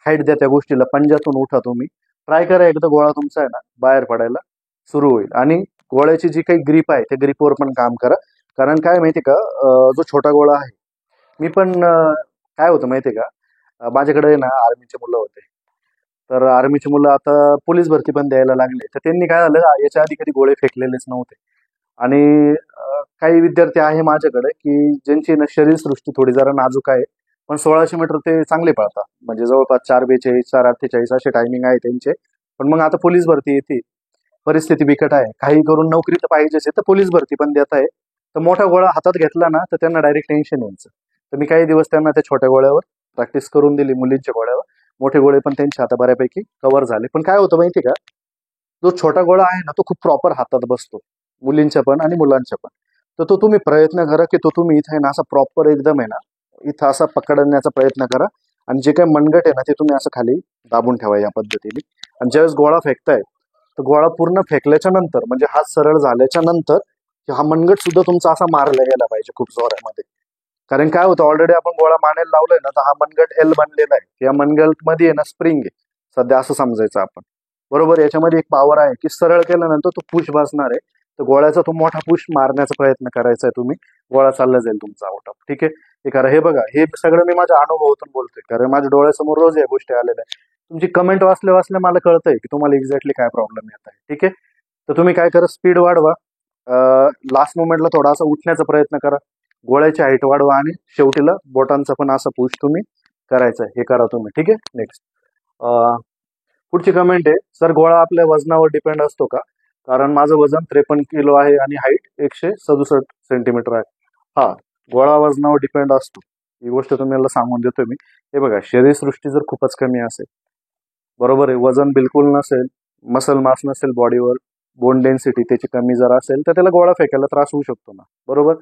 S1: हाईट द्या त्या गोष्टीला, पंजातून उठा तुम्ही. ट्राय करा, एकदा गोळा तुमचा आहे ना बाहेर पडायला सुरू होईल. आणि गोळ्याची जी काही ग्रीप आहे त्या ग्रीपवर पण काम करा. कारण काय माहिती का, जो छोटा गोळा आहे, मी पण काय होतं माहिती का, माझ्याकडे ना आर्मीचे मुलं होते. तर आर्मीची मुलं आता पोलीस भरती पण द्यायला लागले, तर त्यांनी काय झालं, याच्या आधी कधी गोळे फेकलेलेच नव्हते. आणि काही विद्यार्थी आहे माझ्याकडे की ज्यांची ना शरीरसृष्टी थोडी जरा नाजूक आहे, पण 1600 मीटर ते चांगले पळतात. म्हणजे जवळपास 4:42, 4:48 असे टायमिंग आहे त्यांचे. पण मग आता पोलीस भरती येते, परिस्थिती बिकट आहे, काही करून नोकरी तर पाहिजेच आहे, तर पोलीस भरती पण देत आहे. तर मोठा गोळा हातात घेतला ना, तर त्यांना डायरेक्ट टेन्शन यायचं. तर मी काही दिवस त्यांना त्या छोट्या गोळ्यावर प्रॅक्टिस करून दिली, मुलींच्या गोळ्यावर. मोठे गोळे पण त्यांच्या आता बऱ्यापैकी कव्हर झाले. पण काय होतं माहिती का, जो छोटा गोळा आहे ना, तो खूप प्रॉपर हातात बसतो, मुलींच्या पण आणि मुलांच्या पण. तर तो तुम्ही प्रयत्न करा की तो तुम्ही इथे ना असा प्रॉपर एकदम आहे ना, इथं असा पकडण्याचा प्रयत्न करा. आणि जे काही मनगट आहे ना, ते तुम्ही असं खाली दाबून ठेवा या पद्धतीने. आणि ज्यावेळेस गोळा फेकताय, तर गोळा पूर्ण फेकल्याच्या नंतर म्हणजे हात सरळ झाल्याच्या नंतर हा मनगट सुद्धा तुमचा असा मारला गेला पाहिजे खूप जोरामध्ये. कारण काय होतं, ऑलरेडी आपण गोळा मानेला लावलाय ना, तर हा मनगट एल बनलेला आहे. या मनगट मध्ये आहे ना स्प्रिंग आहे सध्या, असं समजायचं आपण. बरोबर. याच्यामध्ये एक पॉवर आहे की सरळ केल्यानंतर तो पुश बसणार आहे. तर गोळ्याचा तो मोठा पुश मारण्याचा प्रयत्न करायचा आहे तुम्ही. गोळा चालला जाईल तुमचा आउट ऑफ. ठीक आहे. हे करा. हे बघा, हे सगळं मी माझ्या अनुभवातून बोलतोय, कारण माझ्या डोळ्यासमोर रोज या गोष्टी आलेल्या आहेत. तुमची कमेंट वाचल्या वाचल्या मला कळतंय की तुम्हाला एक्झॅक्टली काय प्रॉब्लेम येत आहे. ठीक आहे. तर तुम्ही काय करा, स्पीड वाढवा, लास्ट मोमेंटला थोडासा उठण्याचा प्रयत्न करा, गोळ्याची हाईट वाढवा आणि शेवटीला बोटांचा पण असा पुश तुम्ही करायचा आहे. हे करा तुम्ही. ठीक आहे. नेक्स्ट पुढची कमेंट आहे, सर गोळा आपल्या वजनावर डिपेंड असतो का? कारण माझं वजन 53 किलो आहे आणि हाईट 167 सेंटीमीटर आहे. हा, गोळा वजनावर डिपेंड असतो, ही गोष्ट तुम्हाला सांगून देतोय मी. हे बघा, शरीरसृष्टी जर खूपच कमी असेल, बरोबर आहे, वजन बिलकुल नसेल, मसल मास नसेल बॉडीवर, बोन डेन्सिटी त्याची कमी जर असेल तर त्याला गोळा फेकायला त्रास होऊ शकतो ना, बरोबर.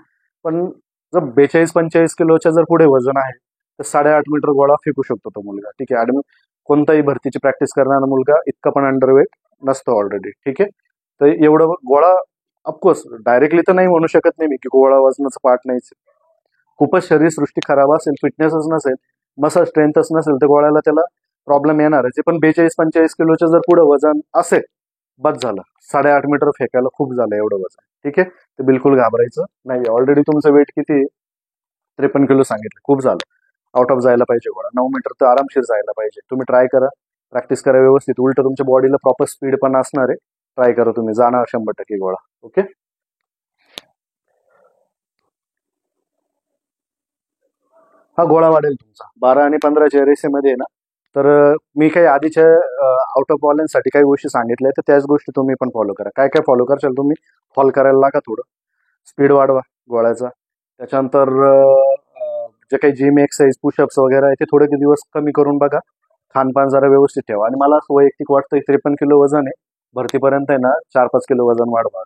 S1: पण जर 42-45 किलोच्या जर पुढे वजन आहे तर 8.5 मीटर गोळा फेकू शकतो तो मुलगा, ठीक आहे. आणि कोणताही भरतीची प्रॅक्टिस करणारा मुलगा इतका पण अंडरवेट नसतो ऑलरेडी, ठीक आहे. तर एवढं गोळा ऑफकोर्स डायरेक्टली तर नाही म्हणू शकत नाही मी की गोळा वजनाचा पार्ट नाहीच. खूपच शरीरसृष्टी खराब असेल, फिटनेसच नसेल, मसल स्ट्रेंथच नसेल तर गोळ्याला त्याला प्रॉब्लेम येणारच आहे. पण 42-45 किलोचं जर पुढे वजन असेल, बस झालं. 8.5 मीटर फेकायला खूप झालं एवढं वजन, ठीक आहे. तर बिलकुल घाबरायचं नाही. ऑलरेडी तुमचं वेट किती 53 किलो सांगितलं, खूप झालं. आउट ऑफ जायला पाहिजे गोळा. 9 मीटर तर आरामशीर जायला पाहिजे. तुम्ही ट्राय करा, प्रॅक्टिस करा व्यवस्थित. उलट तुमच्या बॉडीला प्रॉपर स्पीड पण असणार आहे. ट्राय करा तुम्ही, जाणार 100% गोळा. ओके. हा गोळा वाढेल तुमचा 12 आणि 15च्या रेसेमध्ये ना. तर मी काही आधीच्या आउट ऑफ वाल्यांसाठी काही गोष्टी सांगितल्या, तर त्याच गोष्टी तुम्ही पण फॉलो करा. काय काय फॉलो करशाल तुम्ही, फॉल करायला लागा, थोडं स्पीड वाढवा गोळ्याचा. त्याच्यानंतर जे काही जिम एक्सरसाइज पुशअप्स वगैरे आहे ते थोडे दिवस कमी करून बघा. खानपान जरा व्यवस्थित ठेवा. आणि मला असं वैयक्तिक वाटतं 53 किलो वजन आहे, भरतीपर्यंत आहे ना 4-5 किलो वजन वाढवा.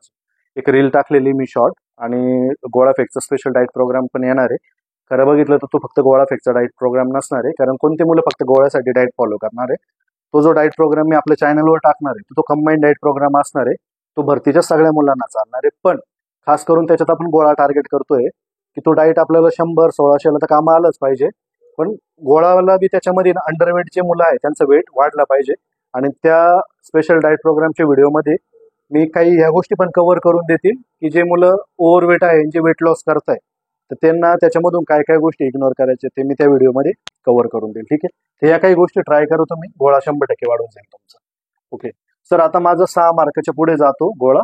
S1: एक रील टाकलेली मी शॉर्ट, आणि गोळा फेकचा स्पेशल डाएट प्रोग्राम पण येणार आहे. खरं बघितलं तर तो फक्त गोळा फेकचा डाएट प्रोग्राम नसणार आहे, कारण कोणते मुलं फक्त गोळ्यासाठी डाएट फॉलो करणार आहे. तो जो डाएट प्रोग्राम मी आपल्या चॅनलवर टाकणार आहे तो कंबाईंड डाएट प्रोग्राम असणार आहे. तो भरतीच्या सगळ्या मुलांना चालणार आहे. पण खास करून त्याच्यात आपण गोळा टार्गेट करतोय की तो डाएट आपल्याला 100-1600ला तर कामा आलंच पाहिजे. पण गोळाला बी त्याच्यामध्ये अंडरवेटचे मुलं आहे त्यांचं वेट वाढलं पाहिजे. आणि त्या स्पेशल डाएट प्रोग्रामच्या व्हिडिओमध्ये मी काही ह्या गोष्टी पण कव्हर करून देतील की जे मुलं ओव्हरवेट आहे, जे वेट लॉस करताय, तर त्यांना त्याच्यामधून काय काय गोष्टी इग्नोर करायचे ते मी त्या व्हिडिओमध्ये कव्हर करून देईल, ठीक आहे. तर या काही गोष्टी ट्राय करू तुम्ही, गोळा 100% वाढून जाईल तुमचा. ओके सर, आता माझा 6 मार्काच्या पुढे जातो गोळा,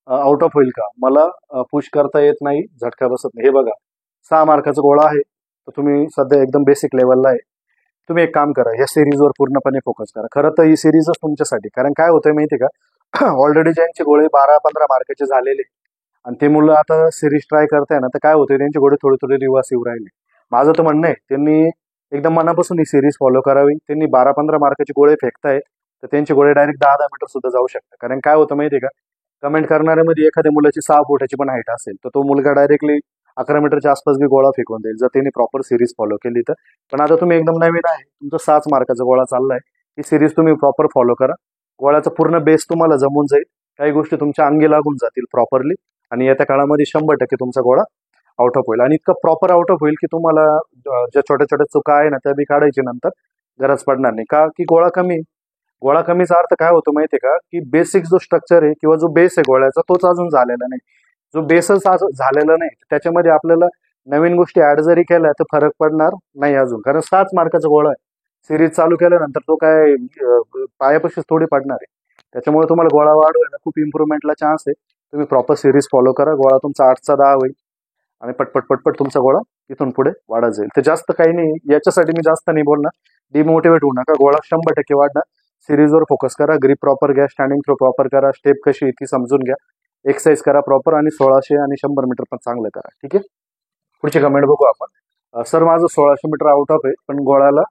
S1: आउट ऑफ होईल का, मला पुश करता येत नाही, झटका बसत नाही. हे बघा 6 मार्काचा गोळा आहे, तर तुम्ही सध्या एकदम बेसिक लेवलला आहे. तुम्ही एक काम करा, या सिरीजवर पूर्णपणे फोकस करा. खरं तर ही सिरीजच तुमच्यासाठी, कारण काय होतंय माहिती का, ऑलरेडी ज्यांचे गोळे 12-15 मार्काचे झालेले आणि ते मुलं आता सिरीज ट्राय करताय ना, तर काय होतंय त्यांचे गोळे थोडे थोडे रिवास येऊ राहिले. माझं तर म्हणणं आहे त्यांनी एकदम मनापासून ही सिरीज फॉलो करावी. त्यांनी 12-15 मार्काचे गोळे फेकतायत तर त्यांचे गोळे डायरेक्ट 10-10 मीटर सुद्धा जाऊ शकतात. कारण काय होतं माहितीये का, कमेंट करणाऱ्यामध्ये एखाद्या मुलाची 6 फुटाची पण हाईट असेल तर तो मुलगा डायरेक्टली 11 मीटरच्या आसपास बी गोळा फेकून देईल जर त्यांनी प्रॉपर सिरीज फॉलो केली तर. पण आता तुम्ही एकदम नवीन आहे, तुमचा 6 मार्काचा गोळा चाललाय, ही सिरीज तुम्ही प्रॉपर फॉलो करा. गोळ्याचा पूर्ण बेस तुम्हाला जमून जाईल, काही गोष्टी तुमच्या अंगी लागून जातील प्रॉपरली, आणि येत्या काळामध्ये 100% तुमचा गोळा आउट ऑफ होईल. आणि इतकं प्रॉपर आउट ऑफ होईल की तुम्हाला ज्या छोट्या छोट्या चुका आहे ना त्या बी काढायची नंतर गरज पडणार नाही. का की गोळा कमीचा अर्थ काय होतो माहितीये का, की बेसिक जो स्ट्रक्चर आहे किंवा जो बेस आहे गोळ्याचा तोच अजून झालेला नाही. जो बेसच झालेला नाही त्याच्यामध्ये आपल्याला नवीन गोष्टी ऍड जरी केल्या तर फरक पडणार नाही अजून, कारण 6 मार्काचा गोळा आहे. सिरीज चालू केल्यानंतर तो काय पायापाशीच थोडी पडणार आहे. त्याच्यामुळे तुम्हाला गोळा वाढवायला खूप इम्प्रुव्हमेंटला चान्स आहे. तुम्ही प्रॉपर सिरीज फॉलो करा, गोळा तुमचा 8चा 10 होईल आणि पटपट पटपट तुमचा गोळा इथून पुढे वाढत जाईल. तर जास्त काही नाही, याच्यासाठी मी जास्त नाही बोलणार. डिमोटिवेट होऊ नका, गोळा 100% वाढणार. सिरीजवर फोकस करा, ग्रिप प्रॉपर घ्या, स्टँडिंग थ्रो प्रॉपर करा, स्टेप कशी ती समजून घ्या, एक्सरसाइज करा प्रॉपर, आणि 1600 आणि 100 मीटर पण चांगलं करा, ठीक आहे. पुढची कमेंट बघू आपण. सर माझं 1600 मीटर आउट ऑफ आहे पण गोळ्याला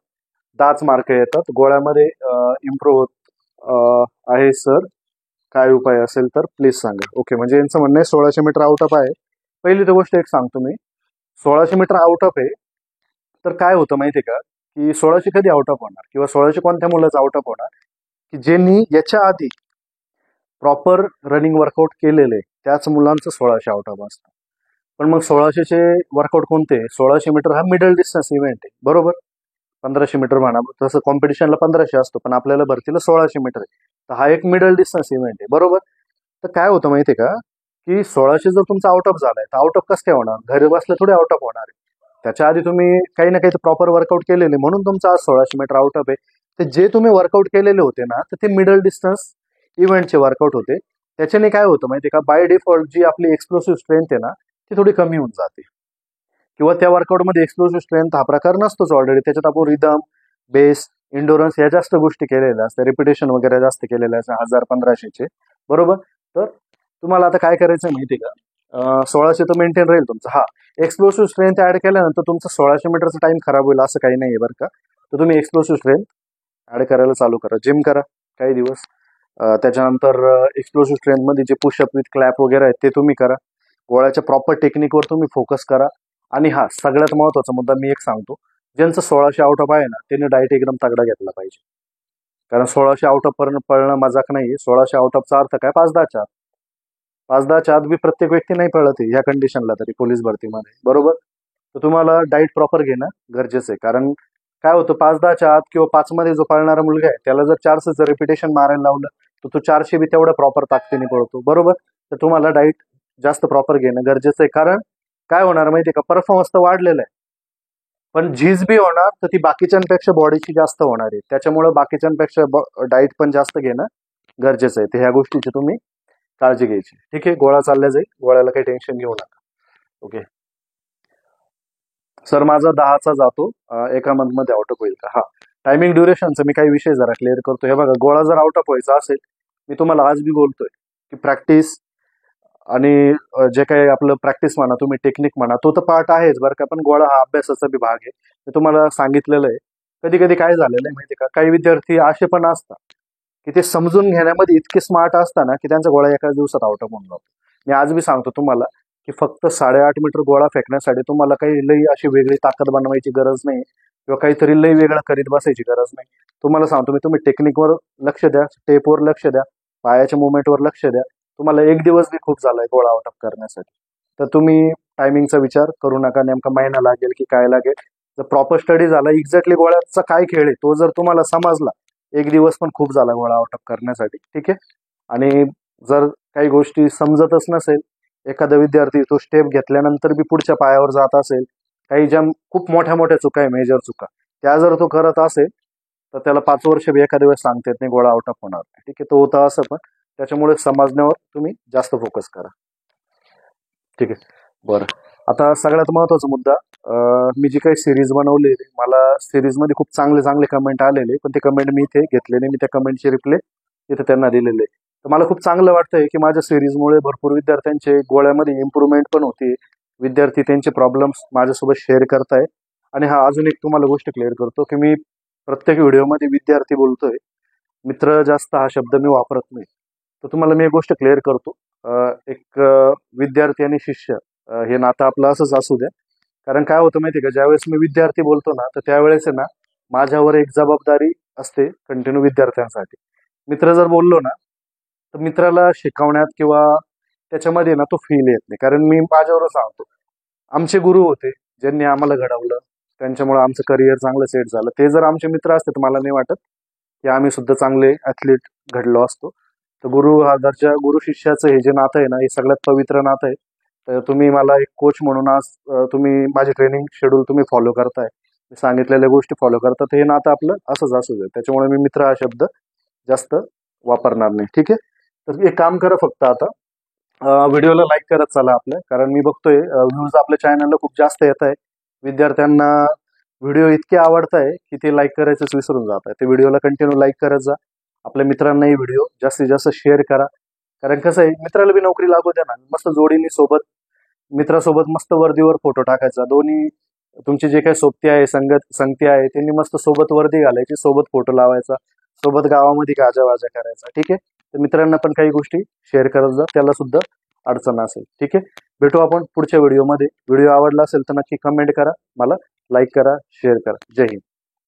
S1: 10च मार्क येतात, गोळ्यामध्ये इम्प्रूव्ह होत आहे सर, काय उपाय असेल तर प्लीज सांगा. ओके, म्हणजे यांचं म्हणणं आहे 1600 मीटर आउट ऑफ आहे. पहिली तर गोष्ट एक सांगतो मी, 1600 मीटर आउट ऑफ आहे तर काय होतं माहितीये का, की 1600 कधी आउट ऑफ होणार किंवा 1600 कोणत्या मुलाचं आउट ऑफ होणार, की ज्यांनी याच्या आधी प्रॉपर रनिंग वर्कआउट केलेले त्याच मुलांचं 1600 आउट ऑफ असतं. पण मग 1600चे वर्कआउट कोणते, 1600 मीटर हा मिडल डिस्टन्स इव्हेंट आहे, बरोबर. 1500 मीटर म्हणा, तसं कॉम्पिटिशनला 1500 असतो पण आपल्याला भरतीला 1600 मीटर आहे, तर हा एक मिडल डिस्टन्स इव्हेंट आहे, बरोबर. तर काय होतं माहितीये का, की 1600 जर तुमचा आउट ऑफ झालाय तर आउट ऑफ कसं काय होणार, घरी बसल्या थोडे आउट ऑफ होणार आहे. त्याच्या आधी तुम्ही काही ना काही प्रॉपर वर्कआउट केलेले म्हणून तुमचा आज 1600 मीटर आउट ऑफ आहे. तर जे तुम्ही वर्कआउट केलेले होते ना तर ते मिडल डिस्टन्स इव्हेंटचे वर्कआउट होते. त्याच्याने काय होतं माहितीये का, बाय डिफॉल्ट जी आपली एक्सप्लोसिव्ह स्ट्रेंथ आहे ना ती थोडी कमी होऊन जाते, किंवा त्या वर्कआउटमध्ये एक्सप्लोसिव्ह स्ट्रेंथ हा प्रकार नसतोच ऑलरेडी. त्याच्यात आपण रिदम, बेस, इंडोरन्स या जास्त गोष्टी केलेल्या असतात, रिपिटेशन वगैरे जास्त केलेल्या असतात 1000-1500चे, बरोबर. तर तुम्हाला आता काय करायचं माहिती का, 1600 तर मेंटेन राहील तुमचं. हा, एक्सप्लोसिव्ह स्ट्रेंथ ऍड केल्यानंतर तुमचं 1600 मीटरचा टाइम खराब होईल असं काही नाहीये बरं का. तर तुम्ही एक्सप्लोसिव्ह स्ट्रेंथ ऍड करायला चालू करा, जिम करा काही दिवस, त्याच्यानंतर एक्सप्लोसिव्ह स्ट्रेंथमध्ये जे पुशअप विथ क्लॅप वगैरे आहेत ते तुम्ही करा. गोळ्याच्या प्रॉपर टेक्निकवर तुम्ही फोकस करा. आणि हा सगळ्यात महत्त्वाचा मुद्दा मी एक सांगतो, ज्यांचं 1600 आउट ऑफ आहे ना त्यांनी डाएट एकदम तगडा घेतला पाहिजे. कारण 1600 आउट ऑफ पळणं मजाक नाही. 1600 आउट ऑफचा अर्थ काय, 5-10च्या आत. 5-10च्या आत बी प्रत्येक व्यक्ती नाही पळत ह्या कंडिशनला तरी पोलीस भरतीमध्ये, बरोबर. तर तुम्हाला डाईट प्रॉपर घेणं गरजेचं आहे. कारण काय होतं, 5-10च्या आत किंवा 5 मध्ये जो पळणारा मुलगा आहे त्याला जर 400चं रिपिटेशन मारायला लावलं तर तो 400 बी तेवढा प्रॉपर ताकदीने पळतो, बरोबर. तर तुम्हाला डाईट जास्त प्रॉपर घेणं गरजेचं आहे. कारण काय होणार माहितीये का, परफॉर्मन्स तर वाढलेला आहे पण झीज बी होणार तर ती बाकीच्यांपेक्षा बॉडीची जास्त होणार आहे. त्याच्यामुळे बाकीच्यांपेक्षा डाईट पण जास्त घेणं गरजेचं आहे. तर ह्या गोष्टीची तुम्ही काळजी घ्यायची. ठीक आहे, गोळा चालल्या जाईल, गोळ्याला काही टेन्शन घेऊ नका. ओके सर, माझा 10चा जातो, एका मंथमध्ये आउट ऑफ होईल का? हा, टायमिंग ड्युरेशनचा मी काही विषय जरा क्लिअर करतो. हे बघा, गोळा जर आउट ऑफ व्हायचा असेल, मी तुम्हाला आज बी बोलतोय की प्रॅक्टिस आणि जे काही आपलं प्रॅक्टिस म्हणा, तुम्ही टेक्निक म्हणा, तो तर पार्ट आहेच बरं का, पण गोळा हा अभ्यासाचा बी भाग आहे. मी तुम्हाला सांगितलेलं आहे. कधी कधी काय झालेलं आहे माहिती का, काही विद्यार्थी असे पण असतात की ते समजून घेण्यामध्ये इतके स्मार्ट असताना की त्यांचा गोळा एकाच दिवसात आउट ऑफ होऊन जातो. मी आज बी सांगतो तुम्हाला की फक्त 8.5 मीटर गोळा फेकण्यासाठी तुम्हाला काही लई अशी वेगळी ताकद बनवायची गरज नाही किंवा काहीतरी लई वेगळं करीत बसायची गरज नाही. तुम्हाला सांगतो मी, तुम्ही टेक्निकवर लक्ष द्या, स्टेपवर लक्ष द्या, पायाच्या मुवमेंटवर लक्ष द्या. तुम्हाला एक दिवस बी खूप झालाय गोळा आउट ऑफ करण्यासाठी. तर तुम्ही टायमिंगचा विचार करू नका, नेमका महिना लागेल की काय लागेल. जर प्रॉपर स्टडी झाला, एक्झॅक्टली गोळ्याचा काय खेळ आहे तो जर तुम्हाला समजला, एक दिवस पण खूप झाला गोळा आउट ऑफ करण्यासाठी. ठीक आहे. आणि जर काही गोष्टी समजतच नसेल, एखादा विद्यार्थी तो स्टेप घेतल्यानंतर बी पुढच्या पायावर जात असेल, काही ज्या खूप मोठ्या मोठ्या चुका आहे, मेजर चुका, त्या जर तो करत असेल तर त्याला 5 वर्ष बी एखाद्या वेळेस सांगता येत नाही, गोळा आउट ऑफ होणार नाही. ठीक आहे, तो होता असं. पण त्याच्यामुळे समजण्यावर तुम्ही जास्त फोकस करा. ठीक आहे, बरं. आता सगळ्यात महत्वाचा मुद्दा, मी जी काही सिरीज बनवली, मला सिरीजमध्ये खूप चांगले चांगले कमेंट आलेले, पण ते कमेंट मी इथे घेतलेले, मी त्या कमेंटचे रिप्लाय इथे त्यांना दिलेले. तर मला खूप चांगलं वाटतंय की माझ्या सिरीजमुळे भरपूर विद्यार्थ्यांचे गोळ्यामध्ये इम्प्रूव्हमेंट पण होते. विद्यार्थी त्यांचे प्रॉब्लेम्स माझ्यासोबत शेअर करताय. आणि हा, अजून एक तुम्हाला गोष्ट क्लिअर करतो की मी प्रत्येक व्हिडिओमध्ये विद्यार्थी बोलतोय, मित्र जास्त हा शब्द मी वापरत नाही. तर तुम्हाला मी एक गोष्ट क्लिअर करतो, एक विद्यार्थी आणि शिष्य हे नातं आपलं असंच असू द्या. कारण काय होतं माहिती का, ज्यावेळेस मी विद्यार्थी बोलतो ना, तर त्यावेळेस आहे ना, माझ्यावर एक जबाबदारी असते कंटिन्यू विद्यार्थ्यांसाठी. मित्र जर बोललो ना, तर मित्राला शिकवण्यात किंवा त्याच्यामध्ये ना तो फील येत नाही. कारण मी माझ्यावर सांगतो, आमचे गुरु होते ज्यांनी आम्हाला घडवलं, त्यांच्यामुळे आमचं करिअर चांगलं सेट झालं. ते जर आमचे मित्र असते तर मला नाही वाटत की आम्ही सुद्धा चांगले ॲथलीट घडलो असतो. तर गुरु हा दर्जा, गुरु शिष्याचं हे जे नातं आहे ना, हे सगळ्यात पवित्र नातं आहे. तर तुम्ही मला एक कोच म्हणून आज तुम्ही माझे ट्रेनिंग शेड्यूल तुम्ही फॉलो करताय, मी सांगितलेल्या गोष्टी फॉलो करता, तर हे नातं आपलं असंच असू दे. त्याच्यामुळे मी मित्र हा शब्द जास्त वापरणार नाही. ठीक आहे. तर एक काम करा फक्त आता, व्हिडिओला लाईक करत चला आपल्या, कारण मी बघतोय व्ह्यूज आपल्या चॅनलला खूप जास्त येत आहे. विद्यार्थ्यांना व्हिडिओ इतके आवडत आहे की ते लाईक करायचंच विसरून जात आहे. ते व्हिडिओला कंटिन्यू लाईक करत जा. आपल्या मित्रांनाही व्हिडिओ जास्तीत जास्त शेअर करा. कारण कसं आहे, मित्राला बी नोकरी लागू द्या ना, मस्त जोडीने सोबत, मित्रासोबत मस्त वर्दीवर फोटो टाकायचा. दोन्ही तुमचे जे काही सोबती आहे, संगती आहे, त्यांनी मस्त सोबत वर्दी घालायची, सोबत फोटो लावायचा, सोबत गावामध्ये गाजावाजा करायचा. ठीक आहे. तर मित्रांना पण काही गोष्टी शेअर करत जा, त्याला सुद्धा अडचण असेल. ठीक आहे. भेटू आपण पुढच्या व्हिडिओमध्ये. व्हिडिओ आवडला असेल तर नक्की कमेंट करा, मला लाईक करा, शेअर करा. जय हिंद.